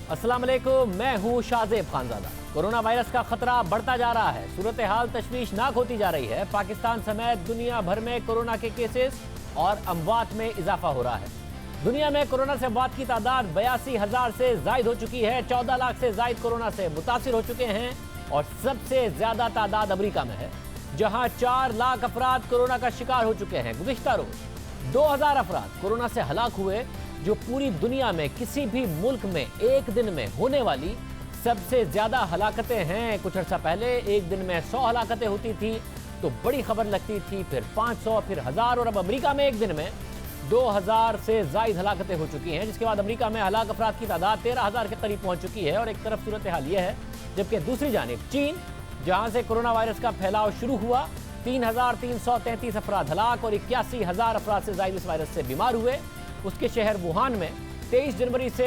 अस्सलाम वालेकुम, मैं हूं शाहजेब खानजादा। कोरोना वायरस का खतरा बढ़ता जा रहा है, सूरत हाल तशवीशनाक होती जा रही है। पाकिस्तान समेत दुनिया भर में कोरोना के केसेस और अमवात में इजाफा हो रहा है। दुनिया में कोरोना से अमवात की तादाद 82,000 से जायद हो चुकी है। 14 लाख से जायद कोरोना से मुतासिर हो चुके हैं और सबसे ज्यादा तादाद अमेरिका में है, जहां 4 लाख अफराद कोरोना का शिकार हो चुके हैं। गुज़िश्ता रोज 2000 अफराद कोरोना से हलाक हुए, जो पूरी दुनिया में किसी भी मुल्क में एक दिन में होने वाली सबसे ज्यादा हलाकतें हैं। कुछ अर्सा पहले एक दिन में 100 हलाकतें होती थी तो बड़ी खबर लगती थी, फिर 500, फिर 1000 और अब अमेरिका में एक दिन में 2000 से जायद हलाकतें हो चुकी हैं, जिसके बाद अमेरिका में हलाक अफराद की तादाद 13,000 के करीब पहुंच चुकी है। और एक तरफ सूरत हाल यह है, जबकि दूसरी जानिब चीन, जहां से कोरोना वायरस का फैलाव शुरू हुआ, 3,333 अफराद हलाक और 81,000 अफराद से जायद इस वायरस से बीमार हुए। उसके शहर वुहान में 23 जनवरी से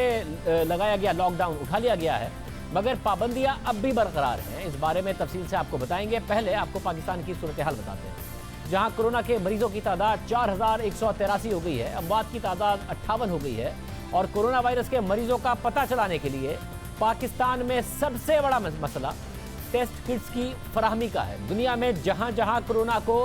लगाया गया लॉकडाउन उठा लिया गया है, मगर पाबंदियां अब भी बरकरार हैं। इस बारे में तफसील से आपको बताएंगे। पहले आपको पाकिस्तान की सूरत हाल बताते हैं, जहां कोरोना के मरीजों की तादाद 4,183 हो गई है, अमवात की तादाद 58 हो गई है। और कोरोना वायरस के मरीजों का पता चलाने के लिए पाकिस्तान में सबसे बड़ा मसला टेस्ट किट्स की फराहमी का है। दुनिया में जहां जहां कोरोना को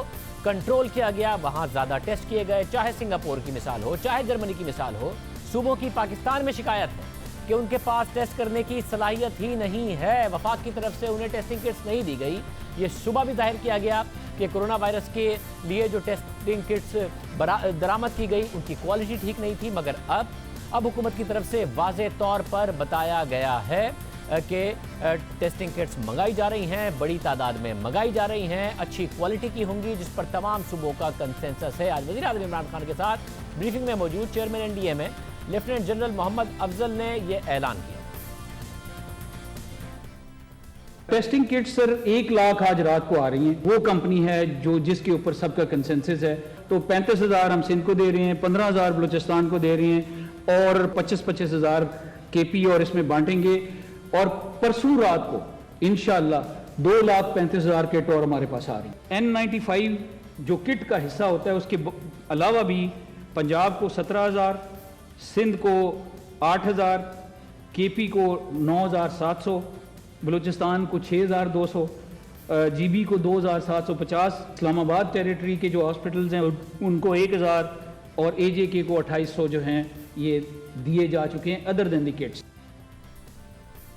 कंट्रोल किया गया वहां ज्यादा टेस्ट किए गए, चाहे सिंगापुर की मिसाल हो, चाहे जर्मनी की मिसाल हो। सूबों की पाकिस्तान में शिकायत है कि उनके पास टेस्ट करने की सलाहियत ही नहीं है। वफाक की तरफ से उन्हें टेस्टिंग किट्स नहीं दी गई। ये शुबा भी जाहिर किया गया कि कोरोना वायरस के लिए जो टेस्टिंग किट्स दरामद की गई उनकी क्वालिटी ठीक नहीं थी, मगर अब हुकूमत की तरफ से वाज़े तौर पर बताया गया है कि टेस्टिंग किट्स मंगाई जा रही हैं, बड़ी तादाद में मंगाई जा रही हैं, अच्छी क्वालिटी की होंगी, जिस पर तमाम सूबों का कंसेंसस है। आज वज़ीर आज़म इमरान खान के साथ ब्रीफिंग में मौजूद चेयरमैन एनडीए में लेफ्टिनेंट जनरल मोहम्मद अफजल ने यह ऐलान किया। टेस्टिंग किट सर 1 लाख आज रात को आ रही हैं। वो कंपनी है जो जिसके ऊपर सबका कंसेंसस है। तो 35,000 हम सिंध को दे रहे हैं, 15,000 बलूचिस्तान को दे रहे हैं और 25,000 केपी और इसमें बांटेंगे। और परसों रात को इंशाअल्लाह 2,35,000 किट और हमारे पास आ रही है। N95 जो किट का हिस्सा होता है, उसके अलावा भी पंजाब को 17,000, सिंध को 8,000, केपी को 9,700, बलूचिस्तान को 6,200, जीबी को 2,750, इस्लामाबाद टेरिटरी के जो हॉस्पिटल्स हैं उनको 1,000 और एजेके को 2,800 जो हैं ये दिए जा चुके हैं other than the kits.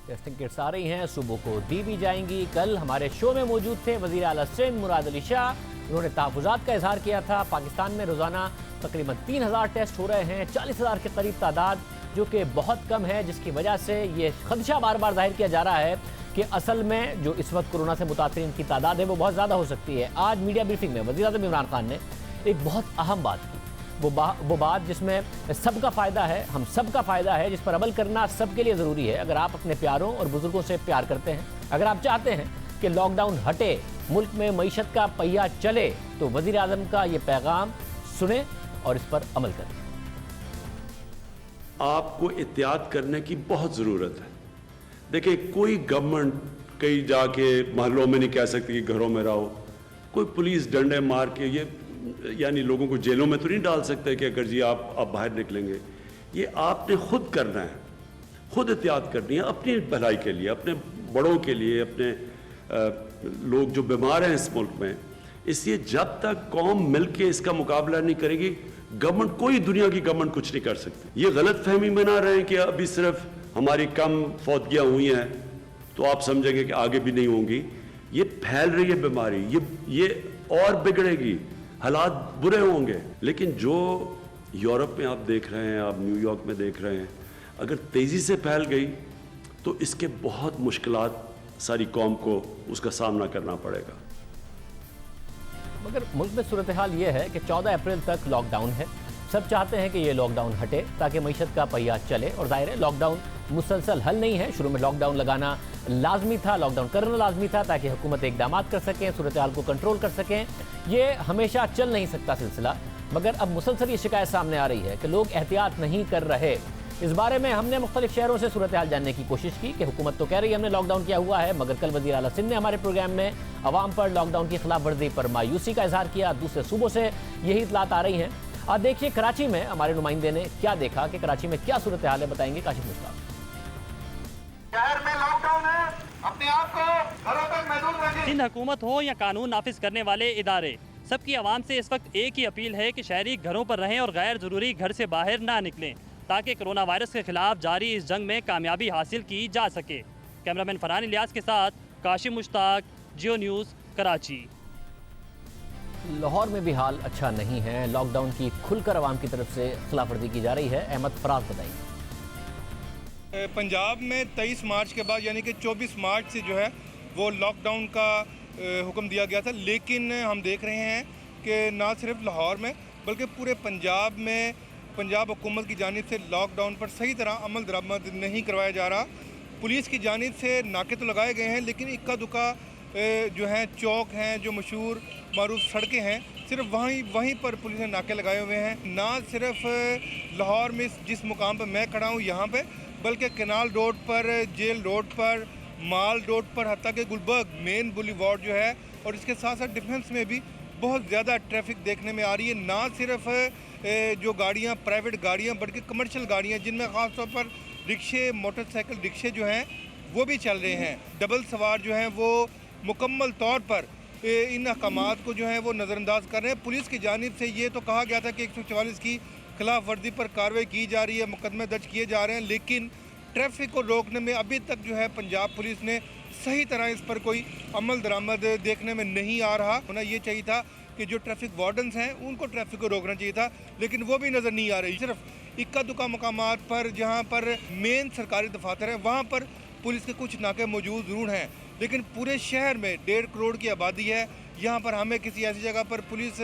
Testing kits आ रही हैं, सूबों को दी भी जाएंगी। कल हमारे शो में मौजूद थे वज़ीर आला सिंध मुराद अली शाह। उन्होंने तहफ़्फ़ुज़ात का इजहार किया था। पाकिस्तान में रोज़ाना तकरीबन 3,000 टेस्ट हो रहे हैं, 40,000 के करीब तादाद, जो कि बहुत कम है, जिसकी वजह से ये खदशा बार बार जाहिर किया जा रहा है कि असल में जो इस वक्त कोरोना से मुतासिरीन की तादाद है वो बहुत ज़्यादा हो सकती है। आज मीडिया ब्रीफिंग में वज़ीर आज़म इमरान खान ने एक बहुत अहम बात की, वो बात जिसमें सबका फ़ायदा है, हम सबका फ़ायदा है, जिस पर अमल करना सबके लिए ज़रूरी है। अगर आप अपने प्यारों और बुज़ुर्गों से प्यार करते हैं, अगर आप चाहते हैं कि लॉकडाउन हटे, मुल्क में मईशत का पहिया चले, तो वज़ीर आज़म का ये पैगाम सुने और इस पर अमल करें। आपको एहतियात करने की बहुत ज़रूरत है। देखिए, कोई गवर्नमेंट कहीं जाके महलों में नहीं कह सकती कि घरों में रहो। कोई पुलिस डंडे मार के ये यानी लोगों को जेलों में तो नहीं डाल सकते कि अगर जी आप बाहर निकलेंगे। ये आपने खुद करना है, खुद एहतियात करनी है अपनी भलाई के लिए, अपने बड़ों के लिए, अपने लोग जो बीमार हैं इस मुल्क में। इसलिए जब तक कौम मिल के इसका मुकाबला नहीं करेगी, गवर्नमेंट, कोई दुनिया की गवर्नमेंट कुछ नहीं कर सकती। ये गलत फहमी बना रहे हैं कि अभी सिर्फ हमारी कम फौतगियाँ हुई हैं तो आप समझेंगे कि आगे भी नहीं होंगी। ये फैल रही है बीमारी, ये और बिगड़ेगी, हालात बुरे होंगे। लेकिन जो यूरोप में आप देख रहे हैं, आप न्यूयॉर्क में देख रहे हैं, अगर तेज़ी से फैल गई तो इसके बहुत मुश्किलात सारी कौम को उसका सामना करना पड़ेगा। मगर मुल्क में सूरत हाल ये है कि 14 अप्रैल तक लॉकडाउन है। सब चाहते हैं कि ये लॉकडाउन हटे ताकि मईशत का पहिया चले। और जाहिर है लॉकडाउन मुसलसल हल नहीं है। शुरू में लॉकडाउन लगाना लाजमी था, लॉकडाउन करना लाजमी था ताकि हुकूमत इकदाम कर सकें, सूरत हाल को कंट्रोल कर सकें। ये हमेशा चल नहीं सकता सिलसिला, मगर अब मुसलसल ये शिकायत सामने आ रही है कि लोग एहतियात नहीं कर रहे। इस बारे में हमने मुख्तलिफ शहरों से सूरत हाल जानने की कोशिश की कि हुकूमत तो कह रही है हमने लॉकडाउन किया हुआ है, मगर कल वज़ीर आला सिंध ने हमारे प्रोग्राम में अवाम पर लॉकडाउन की खिलाफ वर्जी पर मायूसी का इजहार किया। दूसरे सूबों से यही इतलात आ रही हैं। आज देखिए कराची में हमारे नुमाइंदे ने क्या देखा कि कराची में क्या सूरत हाल है, बताएंगे काशिफ मुश्ताक। शहर में लॉकडाउन है, अपने आप को घरों तक महदूद रखें। सिंध हुकूमत हो या कानून नाफिज करने वाले इदारे, सबकी आवाम से इस वक्त एक ही अपील है कि शहरी घरों पर रहें और गैर ज़रूरी घर से बाहर ना निकलें, ताकि कोरोना वायरस के खिलाफ जारी इस जंग में कामयाबी हासिल की जा सके। कैमरामैन फरहान इलियास के साथ काशिम मुश्ताक, जियो न्यूज़, कराची। लाहौर में भी हाल अच्छा नहीं है। लॉकडाउन की खुलकर आवाम की तरफ से खिलाफवर्जी की जा रही है। अहमद फराज बताइए। पंजाब में 23 मार्च के बाद यानी कि 24 मार्च से जो है वो लॉकडाउन का हुक्म दिया गया था, लेकिन हम देख रहे हैं कि ना सिर्फ लाहौर में बल्कि पूरे पंजाब में पंजाब हुकूमत की जानिब से लॉकडाउन पर सही तरह अमल दरामद नहीं करवाया जा रहा। पुलिस की जानिब से नाके तो लगाए गए हैं, लेकिन इक्का दुक्का जो हैं चौक हैं, जो मशहूर मारूफ सड़कें हैं, सिर्फ वहीं पर पुलिस ने नाके लगाए हुए हैं। ना सिर्फ लाहौर में जिस मुकाम पर मैं खड़ा हूँ यहाँ पे, बल्कि कनाल रोड पर, जेल रोड पर, माल रोड पर, हत्ता के गुलबर्ग मेन बुलीवार्ड जो है, और इसके साथ साथ डिफेंस में भी बहुत ज़्यादा ट्रैफिक देखने में आ रही है। ना सिर्फ जो गाड़ियाँ प्राइवेट गाड़ियाँ बल्कि कमर्शियल गाड़ियाँ, जिनमें ख़ास तौर पर रिक्शे, मोटरसाइकिल रिक्शे जो हैं वो भी चल रहे हैं। डबल सवार जो हैं वो मुकम्मल तौर पर इन अहकामात को जो है वो नज़रअंदाज कर रहे हैं। पुलिस की जानिब से ये तो कहा गया था कि 144 की खिलाफ वर्जी पर कार्रवाई की जा रही है, मुकदमे दर्ज किए जा रहे हैं, लेकिन ट्रैफिक को रोकने में अभी तक जो है पंजाब पुलिस ने सही तरह इस पर कोई अमल दरामद देखने में नहीं आ रहा। होना ये चाहिए था कि जो ट्रैफिक वार्डन्स हैं उनको ट्रैफिक को रोकना चाहिए था, लेकिन वो भी नज़र नहीं आ रही। सिर्फ इक्का दुक्का मकामात पर जहाँ पर मेन सरकारी दफातर हैं वहाँ पर पुलिस के कुछ नाके मौजूद ज़रूर हैं, लेकिन पूरे शहर में 1.5 करोड़ की आबादी है। यहाँ पर हमें किसी ऐसी जगह पर पुलिस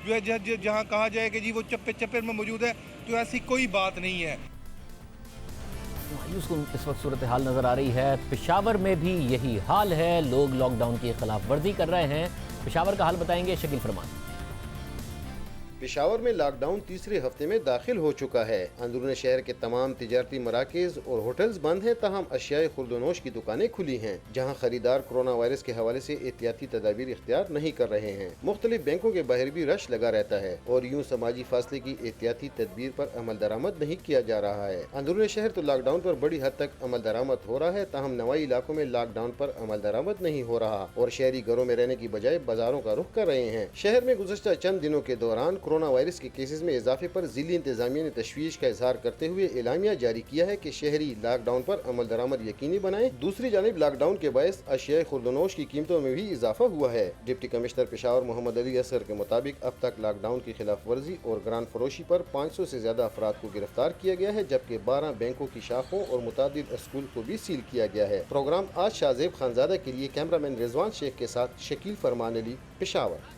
जो है जहाँ कहा जाए कि जी वो चप्पे चप्पे में मौजूद है, तो ऐसी कोई बात नहीं है। मायूस इस वक्त सूरत हाल नज़र आ रही है। पेशावर में भी यही हाल है, लोग लॉकडाउन की खिलाफ वर्जी कर रहे हैं। पेशावर का हाल बताएंगे शकील फरमान। पेशावर में लॉकडाउन तीसरे हफ्ते में दाखिल हो चुका है। अंदरूनी शहर के तमाम तिजारती मराकज और होटल्स बंद हैं, ताहम अशियाए खुर्दनोश की दुकानें खुली हैं, जहां खरीदार कोरोना वायरस के हवाले से एहतियाती तदाबीर इख्तियार नहीं कर रहे हैं। मुख्तलिफ बैंकों के बाहर भी रश लगा रहता है और यूं समाजी फासले की एहतियाती तदबीर पर अमल दरामद नहीं किया जा रहा है। अंदरूनी शहर तो लॉकडाउन पर बड़ी हद तक अमल दरामद हो रहा है, ताहम नवाई इलाकों में लॉकडाउन पर अमल दरामद नहीं हो रहा और शहरी घरों में रहने की बजाय बाजारों का रुख कर रहे हैं। शहर में गुज़श्ता चंद दिनों के दौरान कोरोना वायरस के केसेस में इजाफे पर जिली इंतजामिया ने तशवीश का इजहार करते हुए एलामिया जारी किया है कि शहरी लॉकडाउन पर अमल दरामद यकीनी बनाएं। दूसरी जानिब लॉकडाउन के बायस अशियाए खुर्दनोश की कीमतों में भी इजाफा हुआ है। डिप्टी कमिश्नर पेशावर मोहम्मद अली असर के मुताबिक अब तक लॉकडाउन की खिलाफ वर्जी और ग्रान फरोशी पर 500 से ज्यादा अफराद को गिरफ्तार किया गया है, जबकि 12 बैंकों की शाखों और मुतादिद स्कूल को भी सील किया गया है। प्रोग्राम आज शाहजेब खानजादा के लिए कैमरामैन रिजवान शेख के साथ शकील फरमान अली, पेशावर।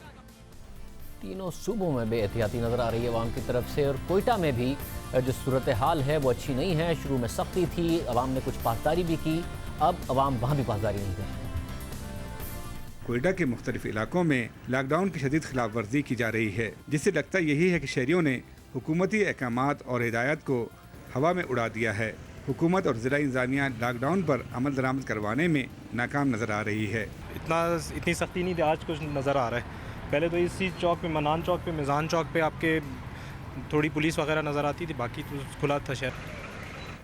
तीनों सूबों में बेहतियाती नज़र आ रही है अवाम की तरफ से, और कोयटा में भी जो सूरत हाल है वो अच्छी नहीं है। शुरू में सख्ती थी, अवाम ने कुछ पासदारी भी की, अब अवाम वहाँ भी पासदारी नहीं कर रही। कोयटा के मुख्तलिफ इलाकों में लॉकडाउन की शदीद खिलाफ वर्जी की जा रही है, जिससे लगता यही है कि शहरियों ने हुकूमती अहकामात और हिदायत को हवा में उड़ा दिया है। हुकूमत और ज़िला इंतज़ामिया लॉकडाउन पर अमल दरामद करवाने में नाकाम नज़र आ रही है। इतनी सख्ती नहीं थी, आज कुछ नज़र आ रहा है। पहले तो इसी चौक पे, मनान चौक पे, मिज़ान चौक पे आपके थोड़ी पुलिस वगैरह नज़र आती थी, बाकी तो खुला था शहर।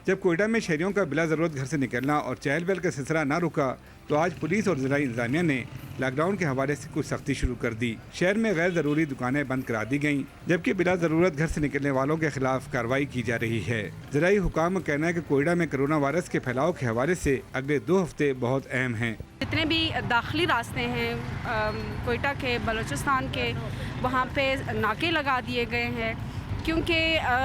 जब कोयटा में शहरियों का बिला ज़रूरत घर से निकलना और चहल पहल का सिलसिला ना रुका, तो आज पुलिस और ज़िला इंतज़ामिया ने लॉकडाउन के हवाले से कुछ सख्ती शुरू कर दी। शहर में गैर ज़रूरी दुकानें बंद करा दी गईं, जबकि बिला ज़रूरत घर से निकलने वालों के खिलाफ कार्रवाई की जा रही है। ज़िलाई हुकाम का कहना है कि कोयटा में कोरोना वायरस के फैलाव के हवाले से अगले 2 हफ्ते बहुत अहम हैं। जितने भी दाखिली रास्ते हैं कोयटा के, बलूचिस्तान के, वहाँ पे नाके लगा दिए गए हैं, क्योंकि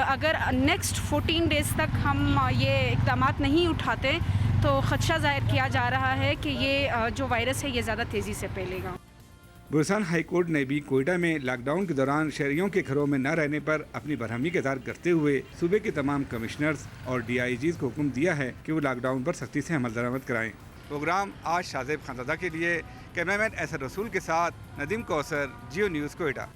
अगर नेक्स्ट 14 डेज़ तक हम ये इक़दाम नहीं उठाते तो ख़दशा ज़ाहिर किया जा रहा है कि ये जो वायरस है ये ज़्यादा तेज़ी से फैलेगा। बलूचिस्तान हाई कोर्ट ने भी कोयटा में लॉकडाउन के दौरान शहरियों के घरों में न रहने पर अपनी बरहमी का इज़हार करते हुए सूबे के तमाम कमिश्नर्स और DIGs को हुक्म दिया है कि वो लॉकडाउन पर सख्ती से अमल दरामद कराएँ। प्रोग्राम आज शाहजेब खानजादा के लिए कैमरामैन एसर रसूल के साथ नदीम कौसर, जियो न्यूज़ कोयटा।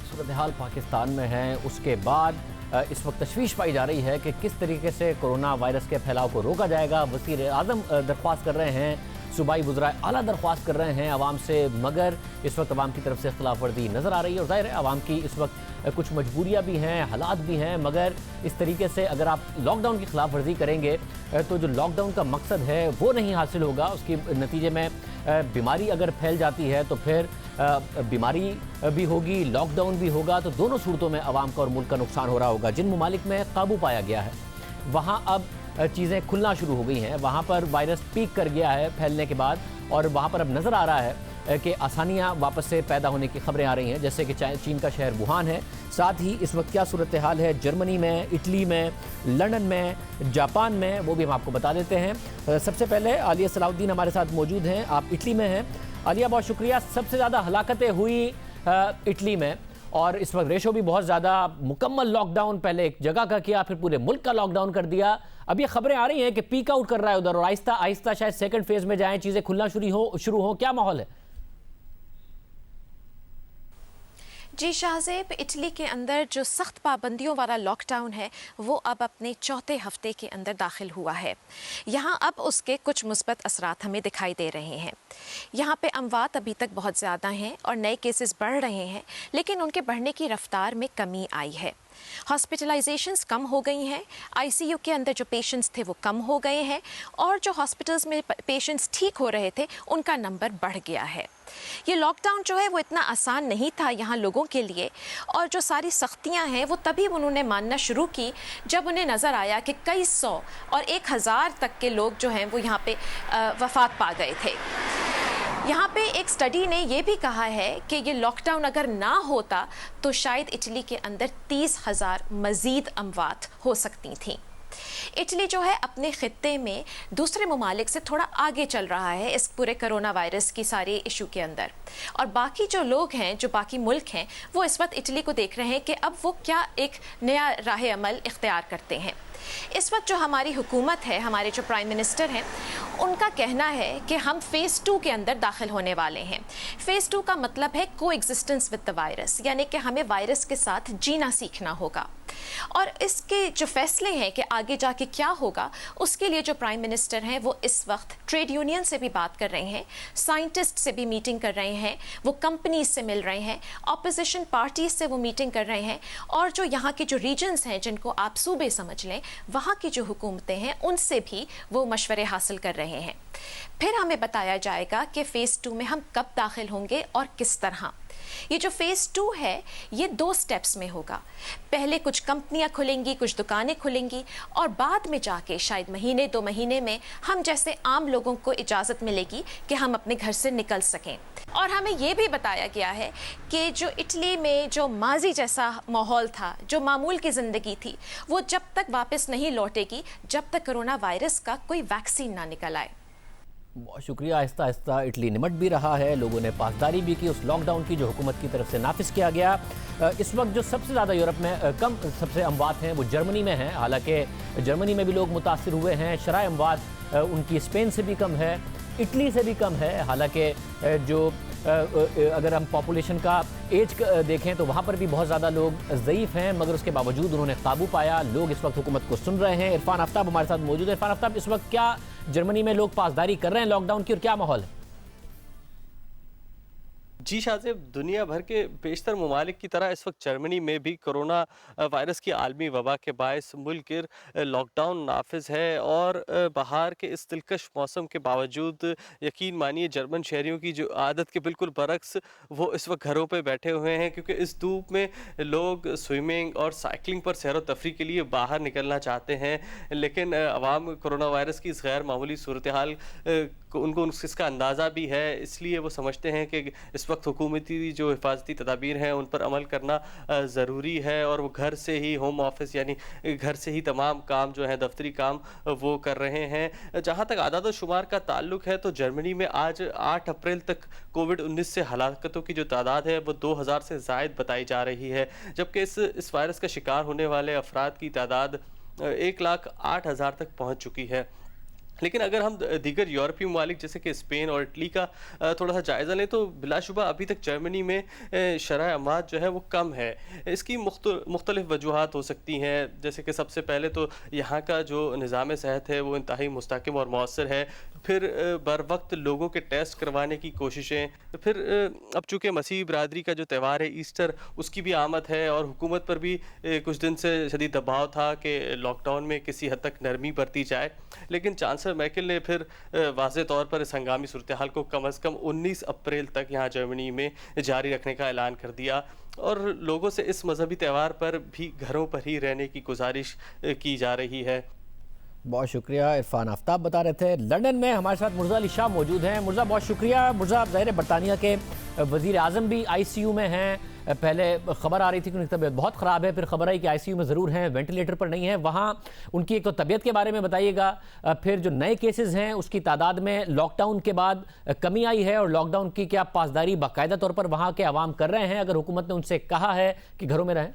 सूरत हाल पाकिस्तान में है, उसके बाद इस वक्त तशवीश पाई जा रही है कि किस तरीके से कोरोना वायरस के फैलाव को रोका जाएगा। वज़ीर आज़म दरख्वास्त कर रहे हैं सूबाई वुज़राए आला दरख्वास्त कर रहे हैं आवाम से, मगर इस वक्त आवाम की तरफ से खिलाफ वर्जी नज़र आ रही है। और ज़ाहिर है आवाम की इस वक्त कुछ मजबूरियाँ भी हैं, हालात भी हैं, मगर इस तरीके से अगर आप लॉकडाउन की खिलाफ वर्जी करेंगे तो जो लॉकडाउन का मकसद है वो नहीं हासिल होगा। उसके नतीजे में बीमारी अगर फैल जाती है तो फिर बीमारी भी होगी, लॉकडाउन भी होगा, तो दोनों सूरतों में आवाम का और मुल्क का नुकसान हो रहा होगा। जिन ममालिक में काबू पाया गया है वहाँ अब चीज़ें खुलना शुरू हो गई हैं, वहाँ पर वायरस पीक कर गया है फैलने के बाद, और वहाँ पर अब नज़र आ रहा है कि आसानियाँ वापस से पैदा होने की खबरें आ रही हैं, जैसे कि चीन का शहर वुहान है। साथ ही इस वक्त क्या सूरत हाल है जर्मनी में, इटली में, लंदन में, जापान में, वो भी हम आपको बता देते हैं। सबसे पहले आलिया सलाउद्दीन हमारे साथ मौजूद हैं, आप इटली में हैं। आलिया, बहुत शुक्रिया। सबसे ज़्यादा हलाकतें हुई इटली में, और इस वक्त रेशो भी बहुत ज़्यादा, मुकम्मल लॉकडाउन पहले एक जगह का किया, फिर पूरे मुल्क का लॉकडाउन कर दिया। अब ये खबरें आ रही हैं कि पीक आउट कर रहा है उधर, और आहिस्ता आहिस्ता शायद सेकंड फेज में जाएं, चीज़ें खुलना शुरू हो। क्या माहौल है? जी शाहजेब, इटली के अंदर जो सख्त पाबंदियों वाला लॉकडाउन है वो अब अपने चौथे हफ्ते के अंदर दाखिल हुआ है। यहाँ अब उसके कुछ मुस्बत असरात हमें दिखाई दे रहे हैं। यहाँ पे अमवात अभी तक बहुत ज़्यादा हैं और नए केसेस बढ़ रहे हैं, लेकिन उनके बढ़ने की रफ्तार में कमी आई है। हॉस्पिटलाइजेशंस कम हो गई हैं, आईसीयू के अंदर जो पेशेंट्स थे वो कम हो गए हैं, और जो हॉस्पिटल्स में पेशेंट्स ठीक हो रहे थे उनका नंबर बढ़ गया है। ये लॉकडाउन जो है वो इतना आसान नहीं था यहाँ लोगों के लिए, और जो सारी सख्तियाँ हैं वो तभी उन्होंने मानना शुरू की जब उन्हें नज़र आया कि कई 100 और 1000 तक के लोग जो हैं वो यहाँ पे वफ़ात पा गए थे। यहाँ पे एक स्टडी ने ये भी कहा है कि ये लॉकडाउन अगर ना होता तो शायद इटली के अंदर 30,000 मज़ीद अमवात हो सकती थीं। इटली जो है अपने ख़ित्ते में दूसरे ममालिक से थोड़ा आगे चल रहा है इस पूरे कोरोना वायरस की सारी इशू के अंदर, और बाकी जो लोग हैं, जो बाकी मुल्क हैं, वो इस वक्त इटली को देख रहे हैं कि अब वो क्या एक नया राह अमल इख्तियार करते हैं। इस वक्त जो हमारी हुकूमत है, हमारे जो प्राइम मिनिस्टर हैं, उनका कहना है कि हम फ़ेज़ 2 के अंदर दाखिल होने वाले हैं। फ़ेज़ 2 का मतलब है को एग्जिस्टेंस विद द वायरस, यानी कि हमें वायरस के साथ जीना सीखना होगा। और इसके जो फैसले हैं कि आगे जाके क्या होगा, उसके लिए जो प्राइम मिनिस्टर हैं वो इस वक्त ट्रेड यूनियन से भी बात कर रहे हैं, साइंटिस्ट से भी मीटिंग कर रहे हैं, वो कंपनीज से मिल रहे हैं, ऑपोजिशन पार्टीज से वो मीटिंग कर रहे हैं, और जो यहाँ के जो रीजन्स हैं जिनको आप सूबे समझ लें, वहाँ की जो हुकूमतें हैं उनसे भी वो मशवरे हासिल कर रहे हैं। फिर हमें बताया जाएगा कि फ़ेज़ 2 में हम कब दाखिल होंगे और किस तरह। ये जो फ़ेज़ 2 है ये 2 स्टेप्स में होगा। पहले कुछ कंपनियां खुलेंगी, कुछ दुकानें खुलेंगी, और बाद में जाके शायद महीने 2 महीने में हम जैसे आम लोगों को इजाज़त मिलेगी कि हम अपने घर से निकल सकें। और हमें ये भी बताया गया है कि जो इटली में जो माजी जैसा माहौल था, जो मामूल की ज़िंदगी थी, वो जब तक वापस नहीं लौटेगी जब तक कोरोना वायरस का कोई वैक्सीन ना निकल आए। बहुत शुक्रिया। आहिस्ता आहिस्ता इटली निमट भी रहा है, लोगों ने पासदारी भी की उस लॉकडाउन की जो हुकूमत की तरफ से नाफिज किया गया। इस वक्त जो सबसे ज़्यादा यूरोप में कम सबसे अमवात हैं वो जर्मनी में हैं, हालांकि जर्मनी में भी लोग मुतासिर हुए हैं। शराय अमवात उनकी स्पेन से भी कम है, इटली से भी कम है। हालांकि जो अगर हम पॉपुलेशन का एज देखें तो वहाँ पर भी बहुत ज़्यादा लोग ज़ईफ़ हैं, मगर उसके बावजूद उन्होंने काबू पाया। लोग इस वक्त हुकूमत को सुन रहे हैं। इरफान आफ्ताब हमारे साथ मौजूद है। इरफान आफ्ताब, इस वक्त क्या जर्मनी में लोग पासदारी कर रहे हैं लॉकडाउन की, और क्या माहौल है? जी शाहजेब, दुनिया भर के बेशतर ममालिक की तरह इस वक्त जर्मनी में भी कोरोना वायरस की आलमी वबा के बायस मुल्क लॉकडाउन नाफिज है, और बाहर के इस दिलकश मौसम के बावजूद यकीन मानिए जर्मन शहरियों की जो आदत के बिल्कुल बरक्स वो इस वक्त घरों पे बैठे हुए हैं, क्योंकि इस धूप में लोग स्विमिंग और साइकिलिंग पर सैर व तफरी के लिए बाहर निकलना चाहते हैं, लेकिन अवाम कोरोना वायरस की इस गैर मामूली सूरत हाल उनको इसका अंदाज़ा भी है, इसलिए वो समझते हैं कि इस वक्त हुकूमती जो हिफाजती तदाबीर हैं उन पर अमल करना ज़रूरी है, और वो घर से ही होम ऑफिस यानी घर से ही तमाम काम जो है दफ्तरी काम वो कर रहे हैं। जहाँ तक आदाद शुमार का ताल्लुक है तो जर्मनी में आज 8 अप्रैल तक कोविड-19 से हलाकतों की जो तादाद है वो 2000 से ज़ायद बताई जा रही है, जबकि इस वायरस का शिकार होने वाले अफराद की तादाद 1,08,000 तक पहुँच चुकी है। लेकिन अगर हम दीगर यूरोपीय ममालिक जैसे कि स्पेन और इटली का थोड़ा सा जायज़ा लें तो बिलाशुबा अभी तक जर्मनी में शरह अमवात जो है वो कम है। इसकी मुख्तलिफ वजूहात हो सकती हैं, जैसे कि सबसे पहले तो यहाँ का जो निज़ाम सेहत है वो इंतहाई मुस्तहकम और मौसर है, फिर बर वक्त लोगों के टेस्ट करवाने की कोशिशें, फिर अब चूँकि मसीही बरादरी का जो त्यौहार है ईस्टर उसकी भी आमद है और हुकूमत पर भी कुछ दिन से शदीद दबाव था कि लॉकडाउन में किसी हद तक नरमी बरती जाए, लेकिन चांसलर मैकेल ने फिर वाज़े तौर पर इस हंगामी सूरत हाल को कम अज़ कम 19 अप्रैल तक यहाँ जर्मनी में जारी रखने का ऐलान कर दिया और लोगों से इस मजहबी त्यौहार पर भी घरों पर ही रहने की गुजारिश की जा रही है। बहुत शुक्रिया। इरफान आफ्ताब बता रहे थे। लंदन में हमारे साथ मुर्जा अली शाह मौजूद हैं। मुर्जा बहुत शुक्रिया। मुर्जा, ज़ाहिर बरतानिया के वज़ीर आज़म भी ICU में हैं। पहले खबर आ रही थी कि उनकी तबीयत बहुत ख़राब है, फिर खबर आई कि ICU में ज़रूर हैं, वेंटिलेटर पर नहीं है। वहाँ उनकी एक तो तबीयत के बारे में बताइएगा, फिर जो नए केसेस हैं उसकी तादाद में लॉकडाउन के बाद कमी आई है और लॉकडाउन की क्या पासदारी बाकायदा तौर पर वहाँ के अवाम कर रहे हैं, अगर हुकूमत ने उनसे कहा है कि घरों में रहें?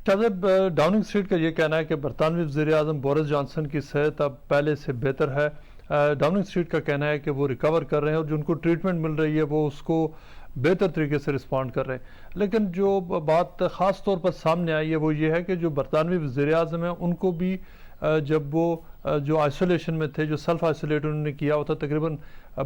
डाउनिंग स्ट्रीट का ये कहना है कि बरतानवी वज़ीर आज़म बोरिस जॉनसन की सेहत अब पहले से बेहतर है। डाउनिंग स्ट्रीट का कहना है कि वो रिकवर कर रहे हैं और जो उनको ट्रीटमेंट मिल रही है वो उसको बेहतर तरीके से रिस्पॉन्ड कर रहे हैं। लेकिन जो बात ख़ास तौर पर सामने आई है वो ये है कि जो बरतानवी वज़ीर आज़म है उनको भी जब वो जो आइसोलेशन में थे, जो सेल्फ आइसोलेट उन्होंने किया हुआ था तकरीबन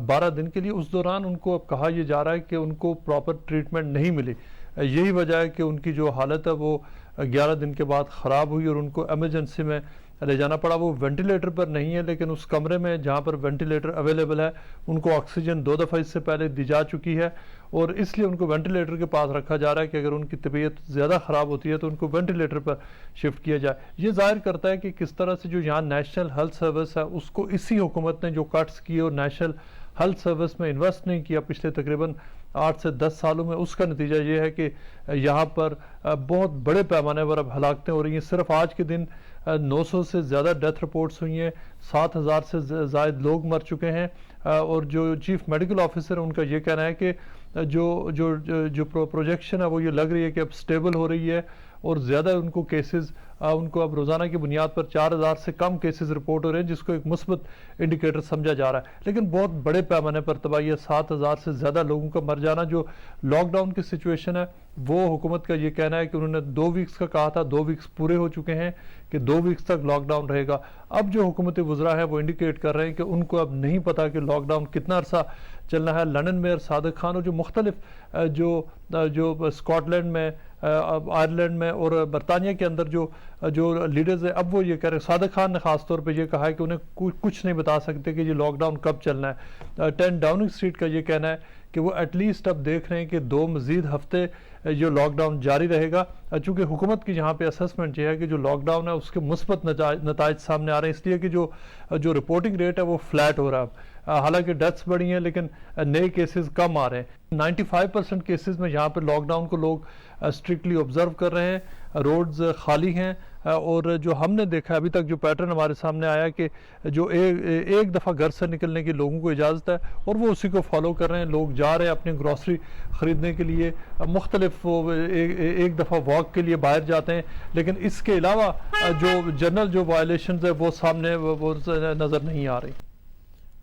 12 दिन के लिए, उस दौरान उनको अब कहा यह जा रहा है कि उनको प्रॉपर ट्रीटमेंट नहीं मिली। यही वजह है कि उनकी जो हालत है वो 11 दिन के बाद ख़राब हुई और उनको एमरजेंसी में ले जाना पड़ा। वो वेंटिलेटर पर नहीं है, लेकिन उस कमरे में जहाँ पर वेंटिलेटर अवेलेबल है उनको ऑक्सीजन 2 दफ़ा इससे पहले दी जा चुकी है और इसलिए उनको वेंटिलेटर के पास रखा जा रहा है कि अगर उनकी तबीयत ज़्यादा ख़राब होती है तो उनको वेंटिलेटर पर शिफ्ट किया जाए। ये जाहिर करता है कि किस तरह से जो यहाँ नेशनल हेल्थ सर्विस है उसको इसी हुकूमत ने जो कट्स किए और नेशनल हेल्थ सर्विस में इन्वेस्ट नहीं किया पिछले तकरीबन 8 से 10 सालों में, उसका नतीजा ये है कि यहाँ पर बहुत बड़े पैमाने पर अब हलाकतें हो रही हैं। सिर्फ आज के दिन 900 से ज़्यादा डेथ रिपोर्ट्स हुई हैं, 7000 से ज़ायद लोग मर चुके हैं और जो चीफ मेडिकल ऑफिसर है उनका ये कहना है कि जो प्रोजेक्शन है वो ये लग रही है कि अब स्टेबल हो रही है और ज़्यादा उनको केसेस उनको अब रोज़ाना की बुनियाद पर 4000 से कम केसेस रिपोर्ट हो रहे हैं, जिसको एक मुस्बत इंडिकेटर समझा जा रहा है। लेकिन बहुत बड़े पैमाने पर तबाही है, 7000 से ज़्यादा लोगों का मर जाना। जो लॉकडाउन की सिचुएशन है वो हुकूमत का ये कहना है कि उन्होंने 2 वीक्स का कहा था, 2 वीक्स पूरे हो चुके हैं कि 2 वीक्स तक लॉकडाउन रहेगा। अब जो हुकूमत वज़रा है वो इंडिकेट कर रहे हैं कि उनको अब नहीं पता कि लॉकडाउन कितना अरसा चलना है। लंदन मेयर सादिक खान और जो मुख्तलिफ जो स्कॉटलैंड में, आयरलैंड में और बरतानिया के अंदर जो लीडर्स है, अब वो ये कह रहे हैं, सादिक खान ने खास तौर पे ये कहा है कि उन्हें कुछ नहीं बता सकते कि ये लॉकडाउन कब चलना है। 10 डाउनिंग स्ट्रीट का ये कहना है कि वो एटलीस्ट अब देख रहे हैं कि 2 मज़ीद हफ्ते जो लॉकडाउन जारी रहेगा, चूँकि हुकूमत की यहाँ पे असेसमेंट ये है कि जो लॉकडाउन है उसके मुस्बत नताइज सामने आ रहे हैं, इसलिए कि जो रिपोर्टिंग रेट है वो फ्लैट हो रहा है। हालांकि डेथ्स बढ़ी हैं लेकिन नए केसेस कम आ रहे हैं। 95% केसेस में यहाँ पे लॉकडाउन को लोग स्ट्रिक्टली ऑब्जर्व कर रहे हैं, रोड्स खाली हैं और जो हमने देखा अभी तक जो पैटर्न हमारे सामने आया कि जो एक दफ़ा घर से निकलने की लोगों को इजाज़त है और वो उसी को फॉलो कर रहे हैं। लोग जा रहे हैं अपनी ग्रॉसरी ख़रीदने के लिए, मुख्तलिफ एक दफ़ा वॉक के लिए बाहर जाते हैं, लेकिन इसके अलावा जो जनरल जो वायलेशन है वो सामने वो नज़र नहीं आ रही।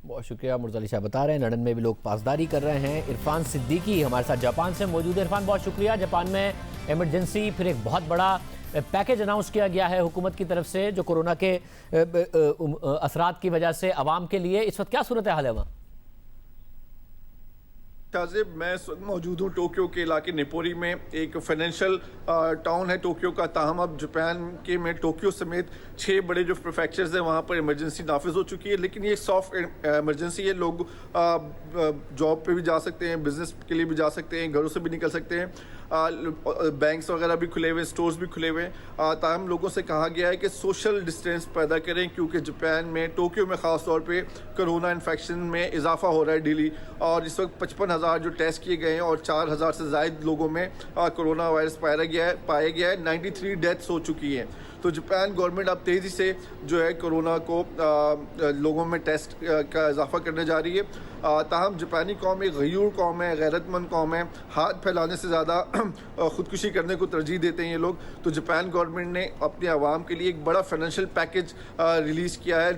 बहुत शुक्रिया। मुर्जा अली शाह बता रहे हैं लंदन में भी लोग पासदारी कर रहे हैं। इरफान सिद्दीकी हमारे साथ जापान से मौजूद है। इरफान, बहुत शुक्रिया। जापान में इमरजेंसी, फिर एक बहुत बड़ा पैकेज अनाउंस किया गया है हुकूमत की तरफ से जो कोरोना के असरात की वजह से आवाम के लिए। इस वक्त क्या सूरत हाल है वहाँ? ताज़िब, मैं मौजूद हूँ टोक्यो के इलाके निपोरी में। एक फाइनेंशियल टाउन है टोक्यो का, ताहम अब जापान के में टोक्यो समेत 6 बड़े जो प्रीफेक्चर्स हैं वहाँ पर इमरजेंसी नाफिज हो चुकी है। लेकिन ये सॉफ्ट इमरजेंसी है, लोग जॉब पे भी जा सकते हैं, बिजनेस के लिए भी जा सकते हैं, घरों से भी निकल सकते हैं, बैंक्स वगैरह भी खुले हुए हैं, स्टोर्स भी खुले हुए हैं। ताहम लोगों से कहा गया है कि सोशल डिस्टेंस पैदा करें क्योंकि जापान में टोक्यो में ख़ास तौर पे कोरोना इन्फेक्शन में इजाफा हो रहा है डेली, और इस वक्त 55,000 जो टेस्ट किए गए हैं और 4,000 से ज़ायद लोगों में कोरोना वायरस पाया गया है। 93 डेथ्स हो चुकी हैं। तो जापान गवर्नमेंट अब तेज़ी से जो है कोरोना को लोगों में टेस्ट का इजाफा करने जा रही है। ताहम जापानी कौम एक गयूर कौम है, गैरतमंद कौम है, हाथ फैलाने से ज़्यादा ख़ुदकुशी करने को तरजीह देते हैं ये लोग। तो जापान गवर्नमेंट ने अपने आवाम के लिए एक बड़ा फाइनेंशियल पैकेज रिलीज़ किया है।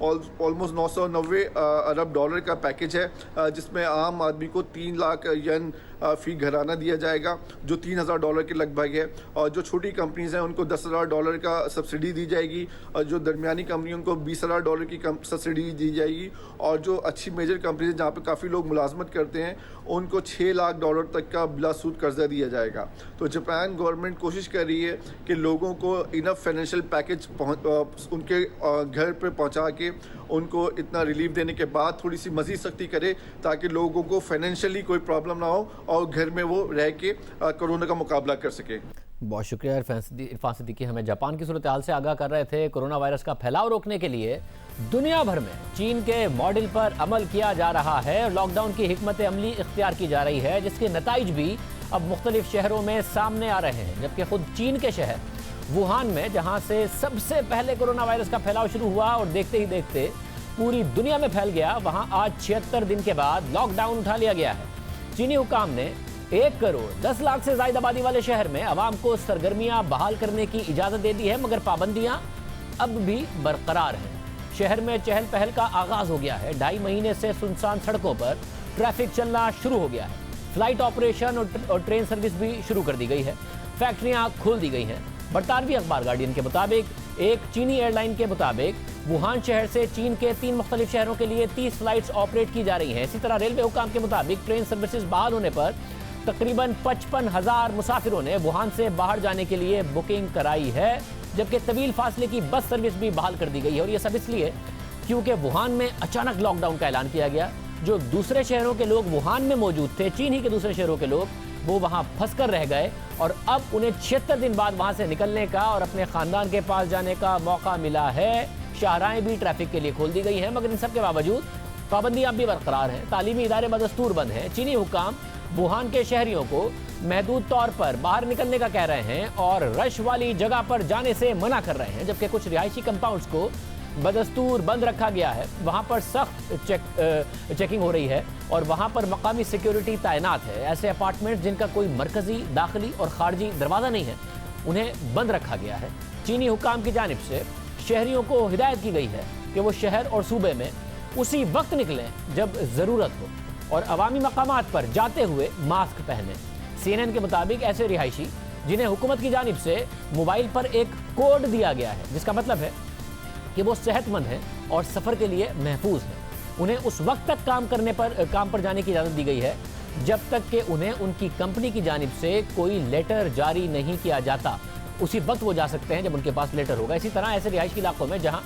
ऑलमोस्ट 990 अरब डॉलर का पैकेज है, जिसमें आम आदमी को 3 लाख येन फ़ी घराना दिया जाएगा, जो $3000 के लगभग है। और जो छोटी कंपनीज़ हैं उनको $10,000 का सब्सिडी दी जाएगी, और जो दरमियानी कंपनी उनको $20,000 की सब्सिडी दी जाएगी, और जो अच्छी मेजर कंपनीज जहाँ पे काफ़ी लोग मुलाजमत करते हैं उनको $6 लाख तक का बिला सूद कर्जा दिया जाएगा। तो जापान गवर्नमेंट कोशिश कर रही है कि लोगों को इनफ फाइनेंशियल पैकेज उनके घर पे पहुँचा के उनको इतना रिलीफ देने के बाद थोड़ी सी मज़ीद सख्ती करे, ताकि लोगों को फाइनेंशियली कोई प्रॉब्लम ना हो और घर में वो रह के कोरोना का मुकाबला कर सके। बहुत शुक्रिया इरफान सिद्दीकी, हमें जापान की सूरत हाल से आगाह कर रहे थे। कोरोना वायरस का फैलाव रोकने के लिए दुनिया भर में चीन के मॉडल पर अमल किया जा रहा है और लॉकडाउन की हिकमत अमली इख्तियार की जा रही है, जिसके नताइज भी अब मुख्तलिफ शहरों में सामने आ रहे हैं। जबकि खुद चीन के शहर वुहान में, जहां से सबसे पहले कोरोना वायरस का फैलाव शुरू हुआ और देखते ही देखते पूरी दुनिया में फैल गया, वहां आज 76 दिन के बाद लॉकडाउन उठा लिया गया है। चीनी हुकाम ने 1 करोड़ 10 लाख से ज्यादा आबादी वाले शहर में आवाम को सरगर्मियां बहाल करने की इजाजत दे दी है, मगर पाबंदियां अब भी बरकरार हैं। शहर में चहल पहल का आगाज हो गया है। 2.5 महीने से सुनसान सड़कों पर ट्रैफिक चलना शुरू हो गया है। फ्लाइट ऑपरेशन और ट्रेन सर्विस भी शुरू कर दी गई है। फैक्ट्रियां खोल दी गई हैं। बरतानवी अखबार गार्डियन के मुताबिक एक चीनी एयरलाइन के मुताबिक वुहान शहर से चीन के 3 मुख्तलिफ शहरों के लिए 30 फ्लाइट्स ऑपरेट की जा रही हैं। इसी तरह रेलवे हुकाम के मुताबिक ट्रेन सर्विसेज बहाल होने पर तकरीबन 55,000 मुसाफिरों ने वुहान से बाहर जाने के लिए बुकिंग कराई है, जबकि तवील फासले की बस सर्विस भी बहाल कर दी गई है। और यह सब इसलिए क्योंकि वुहान में अचानक लॉकडाउन का ऐलान किया गया। जो दूसरे शहरों के लोग वुहान में मौजूद थे, चीन ही के दूसरे शहरों के लोग, वो वहां फंसकर रह गए और अब उन्हें 76 दिन बाद वहां से निकलने का और अपने खानदान के पास जाने का मौका मिला है। शाहराएं भी ट्रैफिक के लिए खोल दी गई हैं, मगर इन सब के बावजूद पाबंदियां भी बरकरार हैं। तालीमी इदारे बदस्तूर बंद हैं। चीनी हुकाम वुहान के शहरियों को महदूद तौर पर बाहर निकलने का कह रहे हैं और रश वाली जगह पर जाने से मना कर रहे हैं, जबकि कुछ रिहायशी कंपाउंड्स को बदस्तूर बंद रखा गया है। वहां पर सख्त चेकिंग हो रही है और वहां पर मकामी सिक्योरिटी तैनात है। ऐसे अपार्टमेंट जिनका कोई मरकजी, दाखिली और खारजी दरवाज़ा नहीं है, उन्हें बंद रखा गया है। चीनी हुकाम की जानिब से शहरियों को हिदायत की गई है कि वो शहर और सूबे में उसी वक्त निकलें जब ज़रूरत हो और अवामी मकामात पर जाते हुए मास्क पहनें। CNN के मुताबिक ऐसे रिहायशी जिन्हें हुकूमत की जानिब से मोबाइल पर एक कोड दिया गया है, जिसका मतलब है कि वो सेहतमंद हैं और सफ़र के लिए महफूज हैं, उन्हें उस वक्त तक काम पर जाने की इजाज़त दी गई है जब तक कि उन्हें उनकी कंपनी की जानिब से कोई लेटर जारी नहीं किया जाता। उसी वक्त वो जा सकते हैं जब उनके पास लेटर होगा। इसी तरह ऐसे रिहायशी इलाकों में जहां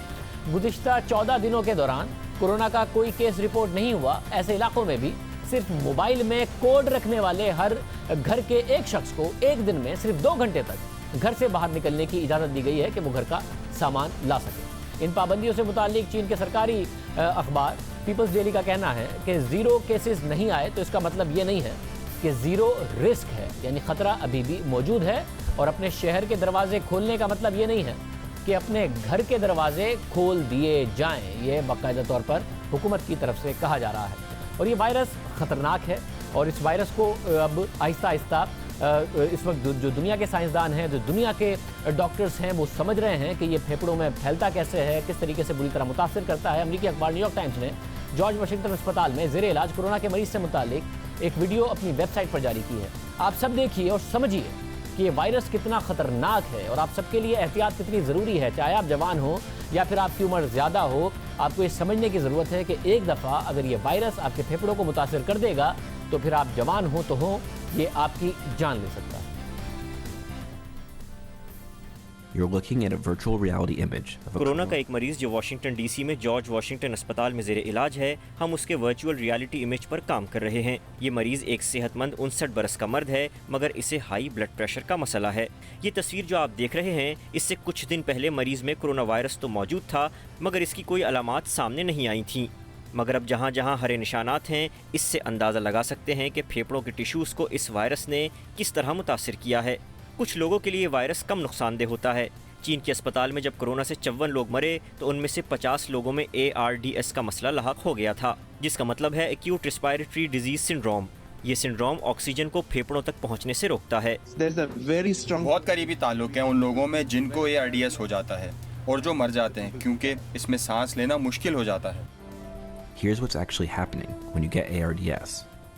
गुज़िश्ता 14 दिनों के दौरान कोरोना का कोई केस रिपोर्ट नहीं हुआ, ऐसे इलाकों में भी सिर्फ मोबाइल में कोड रखने वाले हर घर के एक शख्स को एक दिन में सिर्फ 2 घंटे तक घर से बाहर निकलने की इजाज़त दी गई है कि वो घर का सामान ला सके। इन पाबंदियों से मुतालिक चीन के सरकारी अखबार पीपल्स डेली का कहना है कि 0 केसेस नहीं आए तो इसका मतलब ये नहीं है कि 0 रिस्क है, यानी ख़तरा अभी भी मौजूद है। और अपने शहर के दरवाजे खोलने का मतलब ये नहीं है कि अपने घर के दरवाजे खोल दिए जाएं। ये बाकायदा तौर पर हुकूमत की तरफ से कहा जा रहा है। और ये वायरस ख़तरनाक है और इस वायरस को अब आहिस्ता आहिस्ता इस वक्त जो दुनिया के साइंसदान हैं, जो दुनिया के डॉक्टर्स हैं, वो समझ रहे हैं कि ये फेफड़ों में फैलता कैसे है, किस तरीके से बुरी तरह मुतासिर करता है। अमेरिकी अखबार न्यूयॉर्क टाइम्स ने जॉर्ज वाशिंगटन अस्पताल में ज़ेरे इलाज कोरोना के मरीज से मुतालिक एक वीडियो अपनी वेबसाइट पर जारी की है। आप सब देखिए और समझिए कि ये वायरस कितना ख़तरनाक है और आप सबके लिए एहतियात कितनी ज़रूरी है। चाहे आप जवान हो या फिर आपकी उम्र ज़्यादा हो, आपको ये समझने की ज़रूरत है कि एक दफ़ा अगर ये वायरस आपके फेफड़ों को मुतासिर कर देगा तो फिर आप जवान हो तो हो, ये आपकी जान ले सकता है। You're looking at a virtual reality image of a corona का एक मरीज जो वाशिंगटन डीसी में जॉर्ज वाशिंगटन अस्पताल में ज़ेरे इलाज है, हम उसके वर्चुअल रियलिटी इमेज पर काम कर रहे हैं। ये मरीज एक सेहतमंद 59 बरस का मर्द है, मगर इसे हाई ब्लड प्रेशर का मसला है। ये तस्वीर जो आप देख रहे हैं, इससे कुछ दिन पहले मरीज में कोरोना वायरस तो मौजूद था, मगर इसकी कोई अलामात सामने नहीं आई थी। मगर अब जहाँ जहाँ हरे निशानात हैं, इससे अंदाज़ा लगा सकते हैं कि फेफड़ों के टिश्यूज़ को इस वायरस ने किस तरह मुतासिर किया है। कुछ लोगों के लिए वायरस कम नुकसानदेह होता है। चीन के अस्पताल में जब कोरोना से 54 लोग मरे तो उनमें से 50 लोगों में ARDS का मसला लाहक हो गया था, जिसका मतलब है एक्यूट रेस्पिरेटरी डिजीज सिंड्रोम। ये सिंड्रोम ऑक्सीजन को फेफड़ों तक पहुंचने से रोकता है। बहुत करीबी ताल्लुक है उन लोगों में जिनको ARDS हो जाता है और जो मर जाते हैं, क्योंकि इसमें सांस लेना मुश्किल हो जाता है। Here's what's actually happening when you get ARDS.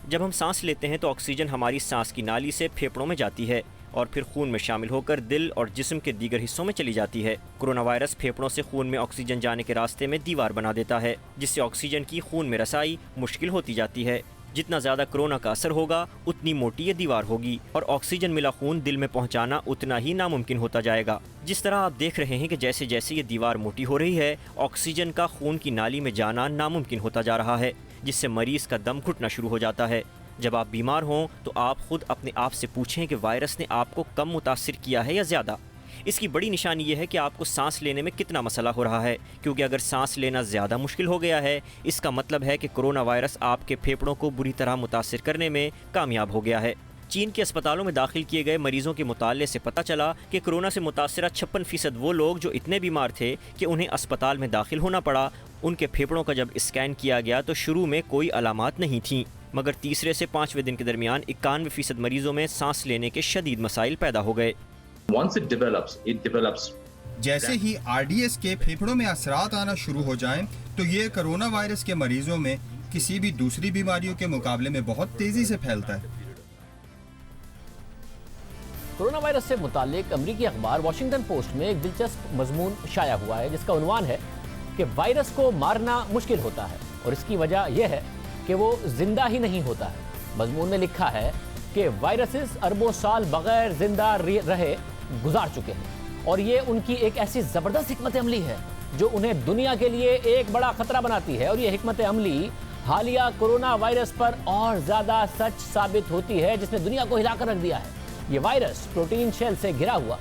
जब हम सांस लेते हैं तो ऑक्सीजन हमारी सांस की नाली से फेफड़ों में जाती है और फिर खून में शामिल होकर दिल और जिस्म के दीगर हिस्सों में चली जाती है। कोरोना वायरस फेफड़ों से खून में ऑक्सीजन जाने के रास्ते में दीवार बना देता है, जिससे ऑक्सीजन की खून में रसाई मुश्किल होती जाती है। जितना ज़्यादा कोरोना का असर होगा उतनी मोटी ये दीवार होगी और ऑक्सीजन मिला खून दिल में पहुंचाना उतना ही नामुमकिन होता जाएगा। जिस तरह आप देख रहे हैं कि जैसे जैसे ये दीवार मोटी हो रही है, ऑक्सीजन का खून की नाली में जाना नामुमकिन होता जा रहा है, जिससे मरीज का दम घुटना शुरू हो जाता है। जब आप बीमार हों तो आप खुद अपने आप से पूछें कि वायरस ने आपको कम मुतासिर किया है या ज़्यादा। इसकी बड़ी निशानी यह है कि आपको सांस लेने में कितना मसला हो रहा है, क्योंकि अगर सांस लेना ज़्यादा मुश्किल हो गया है, इसका मतलब है कि कोरोना वायरस आपके फेफड़ों को बुरी तरह मुतासिर करने में कामयाब हो गया है। चीन के अस्पतालों में दाखिल किए गए मरीजों के मुताले से पता चला कि कोरोना से मुतासरा 56% वो लोग जो इतने बीमार थे कि उन्हें अस्पताल में दाखिल होना पड़ा, उनके फेफड़ों का जब स्कैन किया गया तो शुरू में कोई अलामात नहीं थीं, मगर तीसरे से 5वें दिन के दरमियान 91% मरीजों में सांस लेने के शदीद मसाइल पैदा हो गए। जैसे ही RDS के फेफड़ों में असरात आना शुरू हो जाएं, तो ये कोरोना वायरस के मरीजों में किसी भी दूसरी बीमारियों के मुकाबले में बहुत तेजी से फैलता है। कोरोना वायरस से मुतालिक अमरीकी अखबार वॉशिंगटन पोस्ट में एक दिलचस्प मजमून शाया हुआ है, जिसका उन्वान है कि वायरस को मारना मुश्किल होता है और इसकी वजह यह है कि वो जिंदा ही नहीं होता है। मजमून में लिखा है कि वायरसेस अरबों साल बगैर जिंदा रहे गुजार चुके हैं और ये उनकी एक ऐसी ज़बरदस्त हिकमत अमली है जो उन्हें दुनिया के लिए एक बड़ा खतरा बनाती है। और ये हिकमत अमली हालिया कोरोना वायरस पर और ज़्यादा सच साबित होती है, जिसने दुनिया को हिलाकर रख दिया है। ये वायरस प्रोटीन शेल से घिरा हुआ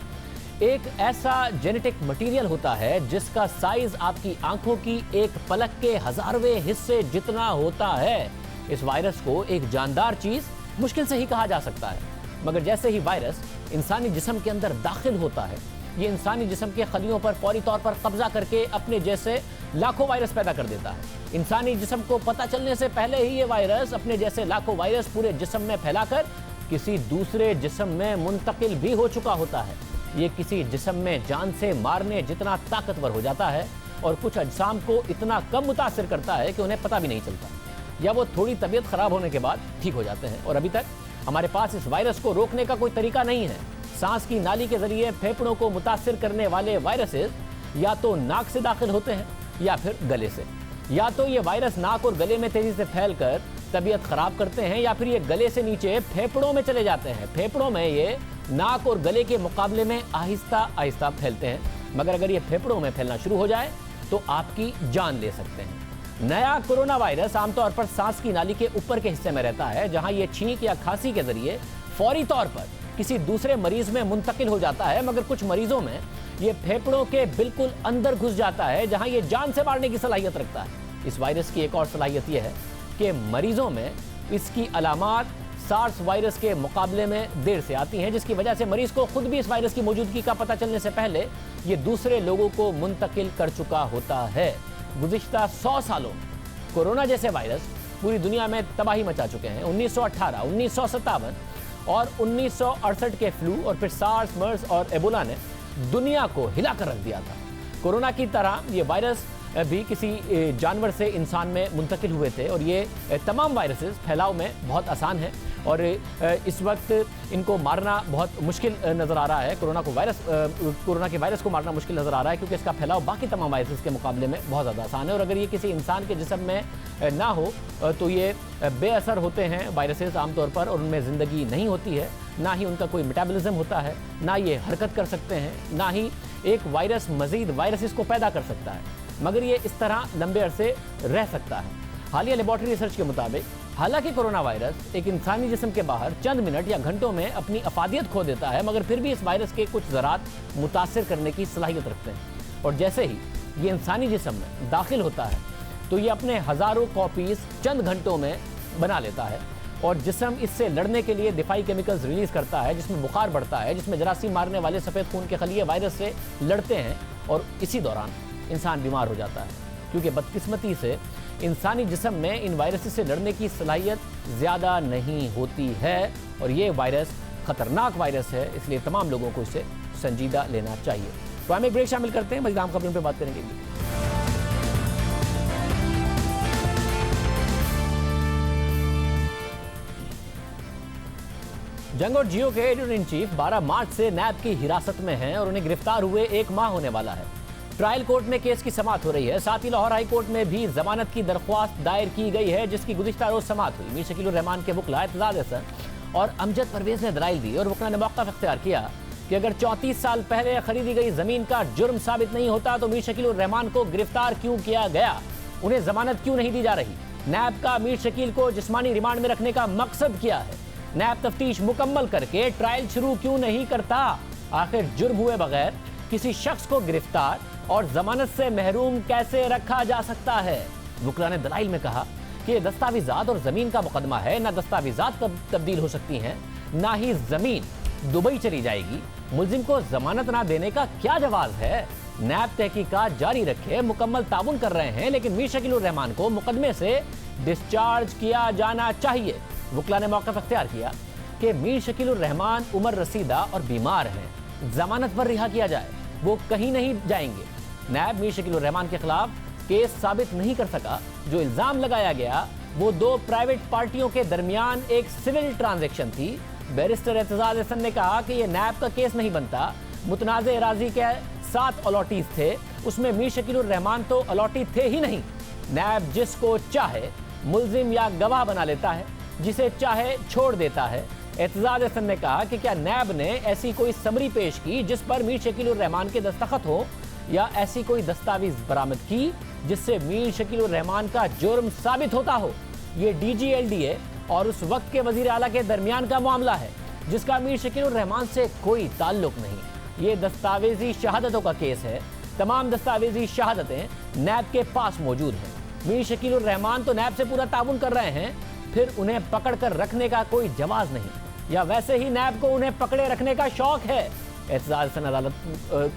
एक ऐसा जेनेटिक मटेरियल होता है जिसका साइज आपकी आंखों की एक पलक के हजारवें हिस्से जितना होता है। इस वायरस को एक जानदार चीज मुश्किल से ही कहा जा सकता है, मगर जैसे ही वायरस इंसानी जिस्म के अंदर दाखिल होता है, ये इंसानी जिस्म के खलियों पर फौरी तौर पर कब्जा करके अपने जैसे लाखों वायरस पैदा कर देता है। इंसानी जिस्म को पता चलने से पहले ही ये वायरस अपने जैसे लाखों वायरस पूरे जिस्म में फैलाकर किसी दूसरे जिस्म में मुंतकिल भी हो चुका होता है। ये किसी जिस्म में जान से मारने जितना ताकतवर हो जाता है और कुछ अजसाम को इतना कम मुतासिर करता है कि उन्हें पता भी नहीं चलता, या वो थोड़ी तबीयत खराब होने के बाद ठीक हो जाते हैं। और अभी तक हमारे पास इस वायरस को रोकने का कोई तरीका नहीं है। सांस की नाली के जरिए फेफड़ों को मुतासिर करने वाले वायरसेस या तो नाक से दाखिल होते हैं या फिर गले से। या तो ये वायरस नाक और गले में तेजी से फैलकर तबीयत खराब करते हैं या फिर ये गले से नीचे फेफड़ों में चले जाते हैं। फेफड़ों में ये नाक और गले के मुकाबले में आहिस्ता आहिस्ता फैलते हैं, मगर अगर ये फेफड़ों में फैलना शुरू हो जाए तो आपकी जान ले सकते हैं। नया कोरोना वायरस आमतौर पर सांस की नाली के ऊपर के हिस्से में रहता है, जहां ये छींक या खांसी के जरिए फौरी तौर पर किसी दूसरे मरीज में मुंतकिल हो जाता है, मगर कुछ मरीजों में ये फेफड़ों के बिल्कुल अंदर घुस जाता है, जहां ये जान से मारने की सलाहियत रखता है। इस वायरस की एक और सलाहियत यह है कि मरीजों में इसकी अलामात सार्स वायरस के मुकाबले में देर से आती हैं, जिसकी वजह से मरीज को खुद भी इस वायरस की मौजूदगी का पता चलने से पहले ये दूसरे लोगों को मुंतकिल कर चुका होता है। गुज़िश्ता 100 सालों में कोरोना जैसे वायरस पूरी दुनिया में तबाही मचा चुके हैं। 1918, 1957 और 1968 के फ्लू और फिर सार्स, मर्स और एबोला ने दुनिया को हिलाकर रख दिया था। कोरोना की तरह ये वायरस भी किसी जानवर से इंसान में मुंतकिल हुए थे और ये तमाम वायरसेस फैलाव में बहुत आसान है और इस वक्त इनको मारना बहुत मुश्किल नज़र आ रहा है। कोरोना के वायरस को मारना मुश्किल नज़र आ रहा है क्योंकि इसका फैलाव बाकी तमाम वायरसेस के मुकाबले में बहुत ज़्यादा आसान है और अगर ये किसी इंसान के जिस्म में ना हो तो ये बेअसर होते हैं वायरसेस आमतौर पर और उनमें ज़िंदगी नहीं होती है, ना ही उनका कोई मेटाबॉलिज्म होता है, ना ये हरकत कर सकते हैं, ना ही एक वायरस मज़ीद वायरसेस को पैदा कर सकता है, मगर ये इस तरह लंबे अरसे रह सकता है। हालिया लेबॉर्ट्री रिसर्च के मुताबिक हालांकि कोरोना वायरस एक इंसानी जिस्म के बाहर चंद मिनट या घंटों में अपनी अफादियत खो देता है, मगर फिर भी इस वायरस के कुछ ज़रात मुतासिर करने की सलाहियत रखते हैं और जैसे ही ये इंसानी जिस्म में दाखिल होता है तो ये अपने हज़ारों कॉपीज़ चंद घंटों में बना लेता है। और जिस्म इससे लड़ने के लिए दिफाई केमिकल्स रिलीज करता है, जिसमें बुखार बढ़ता है, जिसमें जरासीम मारने वाले सफ़ेद खून के खलिए वायरस से लड़ते हैं और इसी दौरान इंसान बीमार हो जाता है, क्योंकि बदकिस्मती से इंसानी जिस्म में इन वायरस से लड़ने की सलाहियत ज़्यादा नहीं होती है और ये वायरस खतरनाक वायरस है, इसलिए तमाम लोगों को इसे संजीदा लेना चाहिए। तो हम एक ब्रेक शामिल करते हैं, मज़ीद आम खबरों पर बात करेंगे। जंग और जियो के एडिटर इन चीफ 12 मार्च से नैब की हिरासत में हैं और उन्हें गिरफ्तार हुए 1 माह होने वाला है। ट्रायल कोर्ट में केस की समाअत हो रही है। साथ ही लाहौर हाई कोर्ट में भी जमानत की दरख्वास्त दायर की गई है, जिसकी गुज़िश्ता रोज समाअत हुई। मीर शकील उर रहमान के वकला एतजाज हसन और अमजद परवेज ने दलाइल दी और वकला ने मौक़िफ़ इख्तियार किया कि अगर 34 साल पहले खरीदी गई जमीन का जुर्म साबित नहीं होता तो मीर शकील उर रहमान को गिरफ्तार क्यों किया गया, उन्हें जमानत क्यों नहीं दी जा रही। नैब का मीर शकील को जिस्मानी रिमांड में रखने का मकसद क्या है। नैब तफ्तीश मुकम्मल करके ट्रायल शुरू क्यों नहीं करता। आखिर जुर्म हुए बगैर किसी शख्स को गिरफ्तार और जमानत से महरूम कैसे रखा जा सकता है। वकला ने दलाइल में कहा कि ये दस्तावेजात और जमीन का मुकदमा है, ना दस्तावेजात तब्दील हो सकती हैं, ना ही जमीन दुबई चली जाएगी। मुल्जिम को जमानत ना देने का क्या जवाब है। नैब तहकीकात जारी रखे, मुकम्मल ताउन कर रहे हैं, लेकिन मीर शकील उर रहमान को मुकदमे से डिस्चार्ज किया जाना चाहिए। वकला ने मौक़िफ़ इख्तियार किया कि मीर शकील उर रहमान उम्र रसीदा और बीमार हैं, जमानत पर रिहा किया जाए, वो कहीं नहीं जाएंगे। नैब मीर शकील उर रहमान के खिलाफ केस साबित नहीं कर सका। जो इल्ज़ाम लगाया गया वो 2 प्राइवेट पार्टियों के दरमियान एक सिविल ट्रांजैक्शन थी। बैरिस्टर एतजाज हसन ने कहा कि यह नैब का केस नहीं बनता। मुतनाज़ अराज़ी के 7 अलॉटीज थे, उसमें मीर शकील उर रहमान तो अलॉटी थे ही नहीं। नैब जिसको चाहे मुल्जिम या गवाह बना लेता है, जिसे चाहे छोड़ देता है। एतजाज हसन ने कहा कि क्या नैब ने ऐसी कोई समरी पेश की जिस पर मीर शकील उर रहमान के दस्तखत हो, या ऐसी कोई दस्तावेज बरामद की जिससे मीर शकील उर रहमान का जुर्म साबित होता हो। ये DGLDA और उस वक्त के वजीर आला के दरमियान का मामला है, जिसका मीर शकील उर रहमान से कोई ताल्लुक नहीं। ये दस्तावेजी शहादतों का केस है। तमाम दस्तावेजी शहादतें नैब के पास मौजूद हैं। मीर शकील उर रहमान तो नैब से पूरा ताउन कर रहे हैं, फिर उन्हें पकड़ कर रखने का कोई जवाब नहीं, या वैसे ही नैब को उन्हें पकड़े रखने का शौक है। एतजाज हसन अदालत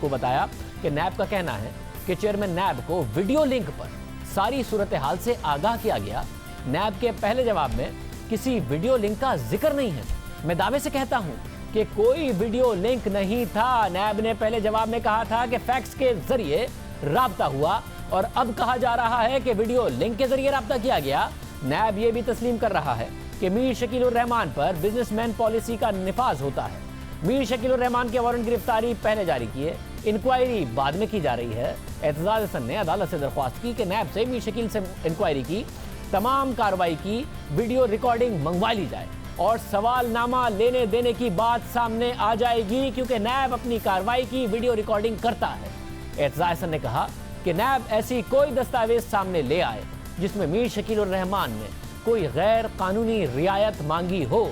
को बताया कि नैब का कहना है कि चेयरमैन नैब को वीडियो लिंक पर सारी सूरत हाल से आगाह किया गया। नैब के पहले जवाब में किसी वीडियो लिंक का जिक्र नहीं है। मैं दावे से कहता हूं कि कोई वीडियो लिंक नहीं था। नैब ने पहले जवाब में कहा था कि फैक्स के जरिए राब्ता हुआ, और अब कहा जा रहा है कि वीडियो लिंक के जरिए राब्ता किया गया। नैब ये भी तस्लीम कर रहा है कि मीर शकील उर रहमान पर बिजनेसमैन पॉलिसी का निफाज होता है। मीर शकील उर रहमान के वारंट गिरफ्तारी पहले जारी किए, इंक्वायरी बाद में की जा रही है। एतजाज हसन ने अदालत से दरख्वास्त की कि नैब से मीर शकील से इंक्वायरी की तमाम कार्रवाई की वीडियो रिकॉर्डिंग मंगवा ली जाए और सवालनामा लेने देने की बात सामने आ जाएगी, क्योंकि नैब अपनी कार्रवाई की वीडियो रिकॉर्डिंग करता है। एतजाज हसन ने कहा कि नैब ऐसी कोई दस्तावेज सामने ले आए जिसमें मीर शकील उर रहमान ने कोई गैर कानूनी रियायत मांगी हो।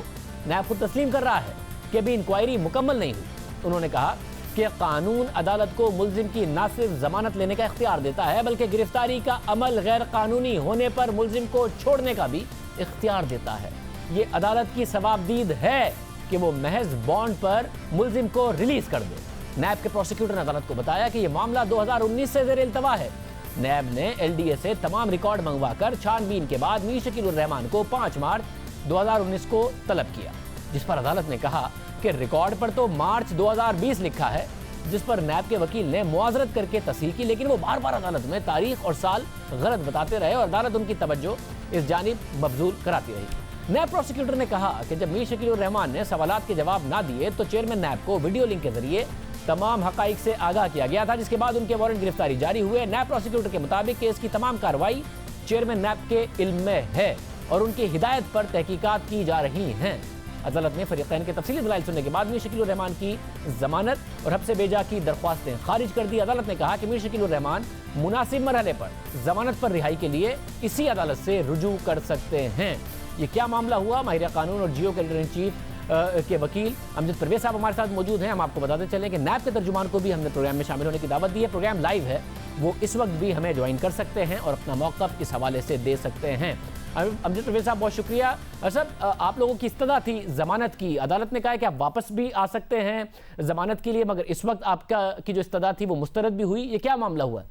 नैब खुद तस्लीम कर रहा है कि अभी इंक्वायरी मुकम्मल नहीं हुई। उन्होंने कहा कि कानून अदालत को मुल्जिम की न सिर्फ जमानत लेने का इख्तियार देता है, बल्कि गिरफ्तारी का अमल गैर कानूनी होने पर मुल्जिम को छोड़ने का भी इख्तियार देता है। ये अदालत की सवाबदीद है कि वो महज बॉन्ड पर मुल्जिम को रिलीज कर दे। नैब के प्रोसिक्यूटर ने अदालत को बताया कि यह मामला 2019 से ज़ेर इल्तवा है। नैब ने LDA से तमाम रिकॉर्ड मंगवाकर छानबीन के बाद मीर शकील उर रहमान को 5 मार्च 2019 को तलब किया, जिस पर अदालत ने कहा कि रिकॉर्ड पर तो मार्च 2020 लिखा है, जिस पर नैब के वकील ने मुआजरत करके तस्हीह की, लेकिन वो बार बार अदालत में तारीख और साल गलत बताते रहे और अदालत उनकी तवज्जो इस जानिब मबजूल कराती रही। नैब प्रोसिक्यूटर ने कहा कि जब मीर शकील उर रहमान ने सवालात के जवाब ना दिए तो चेयरमैन नैब को वीडियो लिंक के जरिए तमाम हकाइक से आगाह किया गया था, जिसके बाद उनके वारंट गिरफ्तारी जारी हुए। नैब प्रोसिक्यूटर के मुताबिक केस की तमाम कार्रवाई चेयरमैन नैब के इल्म में है और उनकी हिदायत पर तहकीकात की जा रही हैं। अदालत ने फरीकैन के तफसीली दलाइल सुनने के बाद मीर शकील उर रहमान की जमानत और हब्स बेजा की दरख्वास्तें खारिज कर दी। अदालत ने कहा कि मीर शकील उर रहमान मुनासिब मरहले पर जमानत पर रिहाई के लिए इसी अदालत से रुजू कर सकते हैं। ये क्या मामला हुआ, माहिर कानून और जियो के एडिटर इन चीफ के वकील अमजद परवेज साहब हमारे साथ मौजूद हैं। हम आपको बताते चलें कि नैब के तर्जुमान को भी हमने प्रोग्राम में शामिल होने की दावत दी है। प्रोग्राम लाइव है, वो इस वक्त भी हमें ज्वाइन कर सकते हैं और अपना मौक़िफ़ इस हवाले से दे सकते हैं। अमजद परवेज साहब बहुत शुक्रिया। सर आप लोगों की इस्तदा थी जमानत की, अदालत ने कहा है कि आप वापस भी आ सकते हैं जमानत के लिए, मगर इस वक्त आपका की जो इस्तदा थी वो मुस्तरद भी हुई, ये क्या मामला हुआ?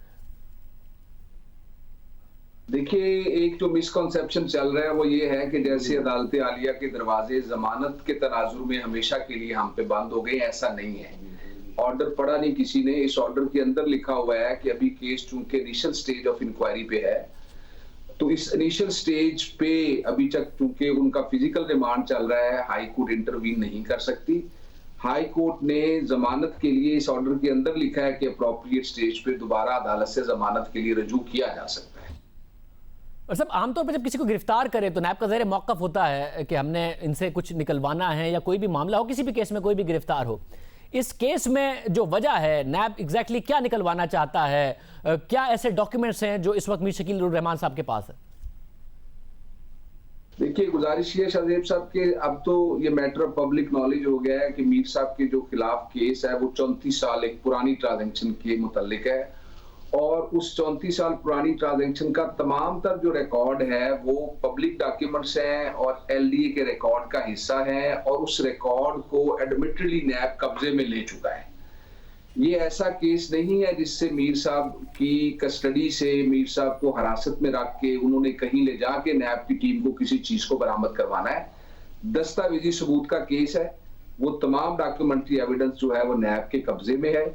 देखिए, एक जो मिसकॉन्सेप्शन चल रहा है वो ये है कि जैसे अदालत आलिया के दरवाजे जमानत के तनाजुर में हमेशा के लिए हम पे बंद हो गए, ऐसा नहीं है। ऑर्डर पढ़ा नहीं किसी ने, इस ऑर्डर के अंदर लिखा हुआ है कि अभी केस चूंकि इनिशियल स्टेज ऑफ इंक्वायरी पे है, तो इस इनिशियल स्टेज पे अभी तक चूंकि उनका फिजिकल रिमांड चल रहा है, हाई कोर्ट इंटरवीन नहीं कर सकती। हाई कोर्ट ने जमानत के लिए इस ऑर्डर के अंदर लिखा है कि अप्रोप्रिएट स्टेज पे दोबारा अदालत से जमानत के लिए रजू किया जा सकता है। और सब आमतौर पर जब किसी को गिरफ्तार करे तो नैब का ज़ाहिर मौक़िफ़ होता है कि हमने इनसे कुछ निकलवाना है, या कोई भी मामला हो, किसी भी केस में कोई भी गिरफ्तार हो। इस केस में जो वजह है, नैब एग्जैक्टली क्या निकलवाना चाहता है, क्या ऐसे डॉक्यूमेंट्स हैं जो इस वक्त मीर शकील उर रहमान साहब के पास है? देखिए, गुजारिश ये शाहजेब साहब के अब तो ये मैटर ऑफ पब्लिक नॉलेज हो गया है कि मीर साहब के जो खिलाफ केस है वो 34 साल एक पुरानी ट्रांजैक्शन के मुतल्लिक है, और उस 34 साल पुरानी ट्रांजैक्शन का तमाम तर जो रिकॉर्ड है वो पब्लिक डॉक्यूमेंट्स हैं और एलडीए के रिकॉर्ड का हिस्सा है, और उस रिकॉर्ड को एडमिटली नैब कब्जे में ले चुका है। ये ऐसा केस नहीं है जिससे मीर साहब की कस्टडी से मीर साहब को हिरासत में रख के उन्होंने कहीं ले जाके नैब की टीम को किसी चीज को बरामद करवाना है। दस्तावेजी सबूत का केस है, वो तमाम डॉक्यूमेंट्री एविडेंस जो है वो नैब के कब्जे में है।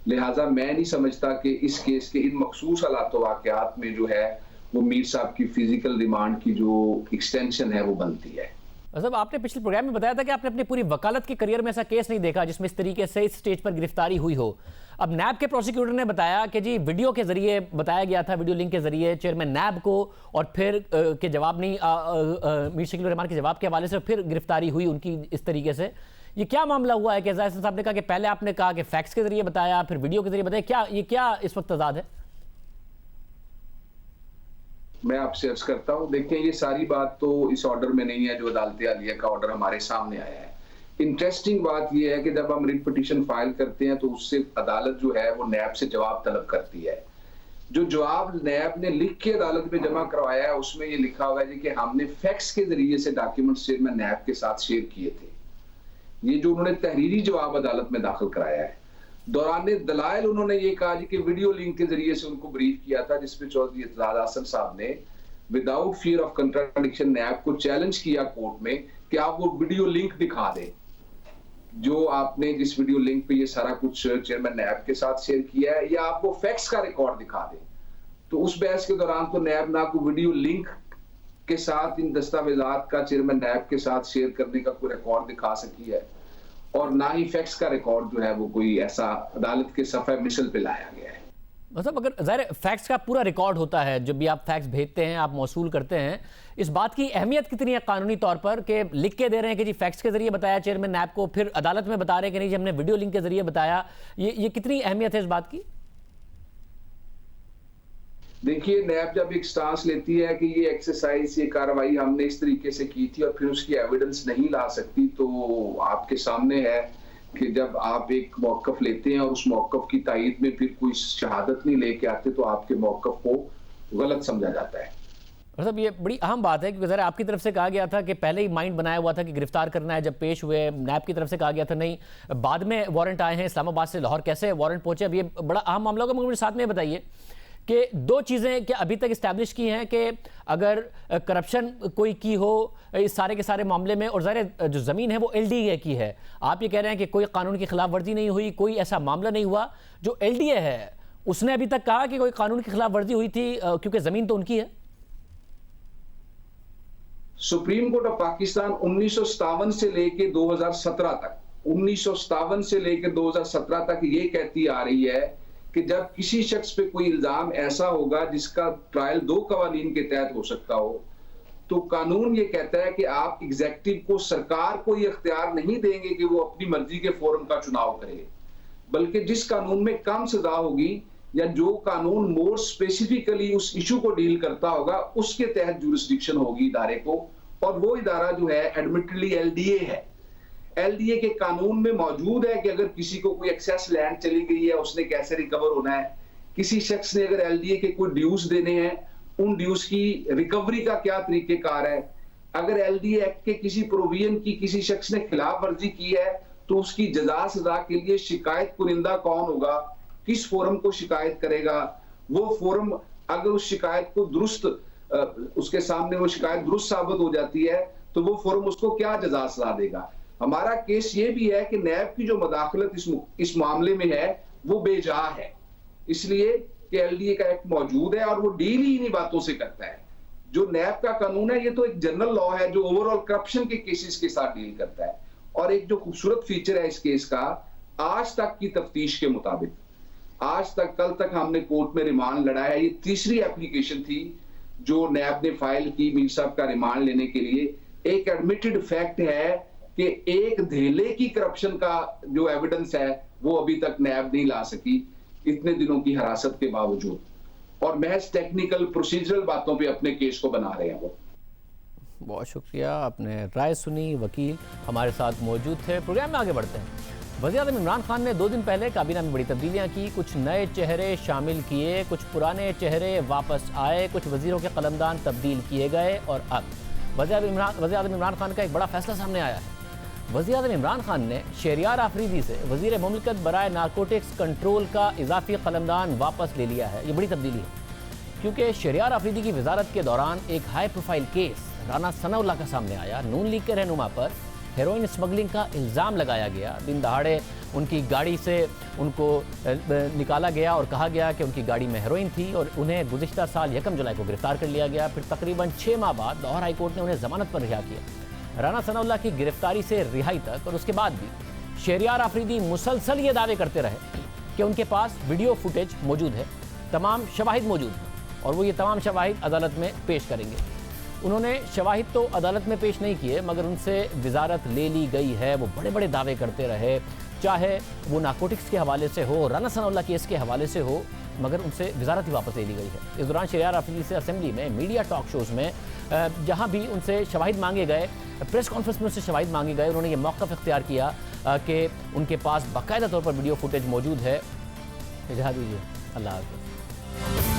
लिहाजा मैं नहीं समझता कि इस केस के इन मखसूस हालात वाक़यात में जो है वो मीर साहब की फिजिकल रिमांड की जो एक्सटेंशन है वो बनती है। मतलब आपने पिछले प्रोग्राम में बताया था कि आपने अपनी पूरी वकालत के करियर में ऐसा केस नहीं देखा जिसमें इस तरीके से इस स्टेज पर गिरफ्तारी हुई हो। अब नैब के प्रोसिक्यूटर ने बताया कि जी वीडियो के जरिए बताया गया था, वीडियो लिंक के जरिए चेयरमैन नैब को, और फिर के जवाब नहीं मीर शकील उर रहमान के जवाब के हवाले से फिर गिरफ्तारी हुई उनकी इस तरीके से। ये क्या मामला हुआ है कि ज़ाहिर साहब ने कहा कि पहले आपने कहा कि फैक्स के जरिए बताया, फिर वीडियो के जरिए बताया, क्या इस वक्त तजाद है? मैं आपसे अर्ज करता हूं, देखें ये सारी बात तो इस ऑर्डर में नहीं है जो अदालत आलिया का ऑर्डर हमारे सामने आया है। इंटरेस्टिंग बात यह है कि जब हम रिट पिटीशन फाइल करते हैं तो उससे अदालत जो है वो नैब से जवाब तलब करती है। जो जवाब नैब ने लिख के अदालत में जमा करवाया है उसमें ये लिखा हुआ है कि हमने फैक्स के जरिए से डॉक्यूमेंट्स चेयरमैन नैब के साथ शेयर किए थे। ये जो उन्होंने तहरीरी जवाब अदालत में दाखिल कराया है, दौरान दलाइल उन्होंने ये कहा कि वीडियो लिंक के जरिए से उनको ब्रीफ किया था, जिसपे चौधरी एतजाज हसन साहब ने विदाउट फियर ऑफ कंट्राडिक्शन नैब को चैलेंज किया कोर्ट में कि आप वो वीडियो लिंक दिखा दें जो आपने जिस वीडियो लिंक पे ये सारा कुछ चेयरमैन नैब के साथ शेयर किया है, या आप वो फैक्स का रिकॉर्ड दिखा दें। तो उस बहस के दौरान तो नैब ना को वीडियो लिंक के साथ इन दस्तावेजात का चेयरमैन नैब के साथ शेयर करने का कोई रिकॉर्ड दिखा सकी है, और ना ही फैक्स का रिकॉर्ड जो है वो कोई ऐसा अदालत के सफ़े मिसल पे लाया गया है। मतलब अगर ज़ाहिर फैक्स का पूरा रिकॉर्ड होता है, जब भी आप फैक्स भेजते हैं, आप मौसूल करते हैं, इस बात की अहमियत कितनी है कानूनी तौर पर कि लिख के दे रहे हैं कि जी फैक्स के जरिए बताया चेयरमैन नैब को, फिर अदालत में बता रहे हैं कि नहीं जी हमने वीडियो लिंक के जरिए बताया, ये कितनी अहमियत है इस बात की? देखिए, नैब जब एक स्टांस लेती है कि ये एक्सरसाइज, ये कार्रवाई हमने इस तरीके से की थी और फिर उसकी एविडेंस नहीं ला सकती, तो आपके सामने है कि जब आप एक मौक़िफ़ लेते हैं और उस मौक़िफ़ की तायीद में फिर कोई शहादत नहीं लेके आते तो आपके मौक़िफ़ को गलत समझा जाता है। मतलब ये बड़ी अहम बात है क्योंकि ज़रा आपकी तरफ से कहा गया था कि पहले ही माइंड बनाया हुआ था कि गिरफ्तार करना है, जब पेश हुए नैब की तरफ से कहा गया था नहीं, बाद में वारंट आए हैं इस्लामाबाद से लाहौर, कैसे वारंट पहुँचे? अब ये बड़ा अहम मामला होगा। मगर मुझे साथ में बताइए कि दो चीज़ें क्या अभी तक इस्टेब्लिश की हैं कि अगर करप्शन कोई की हो इस सारे के सारे मामले में, और ज़ाहिर जो ज़मीन है वो एलडीए की है, आप ये कह रहे हैं कि कोई कानून की खिलाफ वर्जी नहीं हुई, कोई ऐसा मामला नहीं हुआ। जो एलडीए है उसने अभी तक कहा कि कोई कानून की खिलाफ वर्जी हुई थी क्योंकि ज़मीन तो उनकी है। सुप्रीम कोर्ट ऑफ पाकिस्तान 1957 से लेके 2017 तक 1957 से लेकर 2017 तक ये कहती आ रही है कि जब किसी शख्स पे कोई इल्जाम ऐसा होगा जिसका ट्रायल दो कवानीन के तहत हो सकता हो, तो कानून ये कहता है कि आप एग्जेक्टिव को, सरकार को ये इख्तियार नहीं देंगे कि वो अपनी मर्जी के फोरम का चुनाव करे, बल्कि जिस कानून में कम सजा होगी या जो कानून मोर स्पेसिफिकली उस इशू को डील करता होगा उसके तहत जुरिस्डिक्शन होगी इदारे को, और वो इदारा जो है एडमिटली एलडीए है। एलडीए के कानून में मौजूद है कि अगर किसी को कोई एक्सेस लैंड चली गई है उसने कैसे रिकवर होना है, किसी शख्स ने अगर एलडीए के कोई ड्यूज देने हैं उन ड्यूज की रिकवरी का क्या तरीकेकार है, अगर एलडी एक्ट के किसी प्रोविजन की किसी शख्स ने खिलाफ वर्जी की है तो उसकी जजा सजा के लिए शिकायत कुनिंदा कौन होगा, किस फोरम को शिकायत करेगा, वो फोरम अगर उस शिकायत को दुरुस्त उसके सामने वो शिकायत दुरुस्त साबित हो जाती है तो वो फोरम उसको क्या जजा सजा देगा। हमारा केस ये भी है कि नैब की जो मदाखलत इस मामले में है वो बेजा है, इसलिए कि एलडीए का एक्ट मौजूद है और वो डील ही इन्हीं बातों से करता है। जो नैब का कानून है ये तो एक जनरल लॉ है जो ओवरऑल करप्शन के केसेस के साथ डील करता है। और एक जो खूबसूरत फीचर है इस केस का, आज तक की तफ्तीश के मुताबिक, आज तक कल तक हमने कोर्ट में रिमांड लड़ा है, ये तीसरी एप्लीकेशन थी जो नैब ने फाइल की मीर साहब का रिमांड लेने के लिए। एक एडमिटेड फैक्ट है कि एक धेले की करप्शन का जो एविडेंस है वो अभी तक नैब नहीं ला सकी इतने दिनों की हिरासत के बावजूद, और महज टेक्निकल प्रोसीजरल बातों पे अपने केस को बना रहे हैं वो। बहुत शुक्रिया, आपने राय सुनी, वकील हमारे साथ मौजूद थे। प्रोग्राम में आगे बढ़ते हैं। वज़ीर-ए-आज़म इमरान खान ने 2 दिन पहले काबीना में बड़ी तब्दीलियां की, कुछ नए चेहरे शामिल किए, कुछ पुराने चेहरे वापस आए, कुछ वज़ीरों के कलमदान तब्दील किए गए और अब वज़ीर-ए-आज़म इमरान खान का एक बड़ा फैसला सामने आया है। वज़ीर-ए-आज़म इमरान खान ने शहरियार आफरीदी से वज़ीर मुमलिकत बराए नारकोटिक्स कंट्रोल का इजाफी कलमदान वापस ले लिया है। ये बड़ी तब्दीली है क्योंकि शहरियार आफरीदी की वजारत के दौरान एक high profile case Rana Sanaullah का सामने आया। नून लीग के रहनुमा पर हेरोइन स्मगलिंग का इल्ज़ाम लगाया गया। दिन दहाड़े उनकी गाड़ी से उनको निकाला गया और कहा गया कि उनकी गाड़ी में हेरोइन थी और उन्हें गुज़िश्ता साल 1 जुलाई को गिरफ्तार कर लिया गया। फिर तकरीबन 6 माह बाद लाहौर हाई कोर्ट ने उन्हें ज़मानत पर रिहा किया। राना सनाउल्लाह की गिरफ्तारी से रिहाई तक और उसके बाद भी शहरियार आफरीदी मुसलसल ये दावे करते रहे कि उनके पास वीडियो फुटेज मौजूद है, तमाम शवाहिद मौजूद हैं और वो ये तमाम शवाहिद अदालत में पेश करेंगे। उन्होंने शवाहिद तो अदालत में पेश नहीं किए मगर उनसे वजारत ले ली गई है। वो बड़े बड़े दावे करते रहे, चाहे वो नारकोटिक्स के हवाले से हो, राना सनाउल्लाह केस के हवाले से हो, मगर उनसे वजारत ही वापस ले ली गई है। इस दौरान शहरियार आफरीदी से असेंबली में, मीडिया टॉक शोज़ में, जहाँ भी उनसे शवाहिद मांगे गए, प्रेस कॉन्फ्रेंस में उनसे शवाहिद मांगे गए, उन्होंने ये मौक़िफ़ इख्तियार किया कि उनके पास बाकायदा तौर पर वीडियो फुटेज मौजूद है। इजाज़त दीजिए, अल्लाह हाफ़िज़।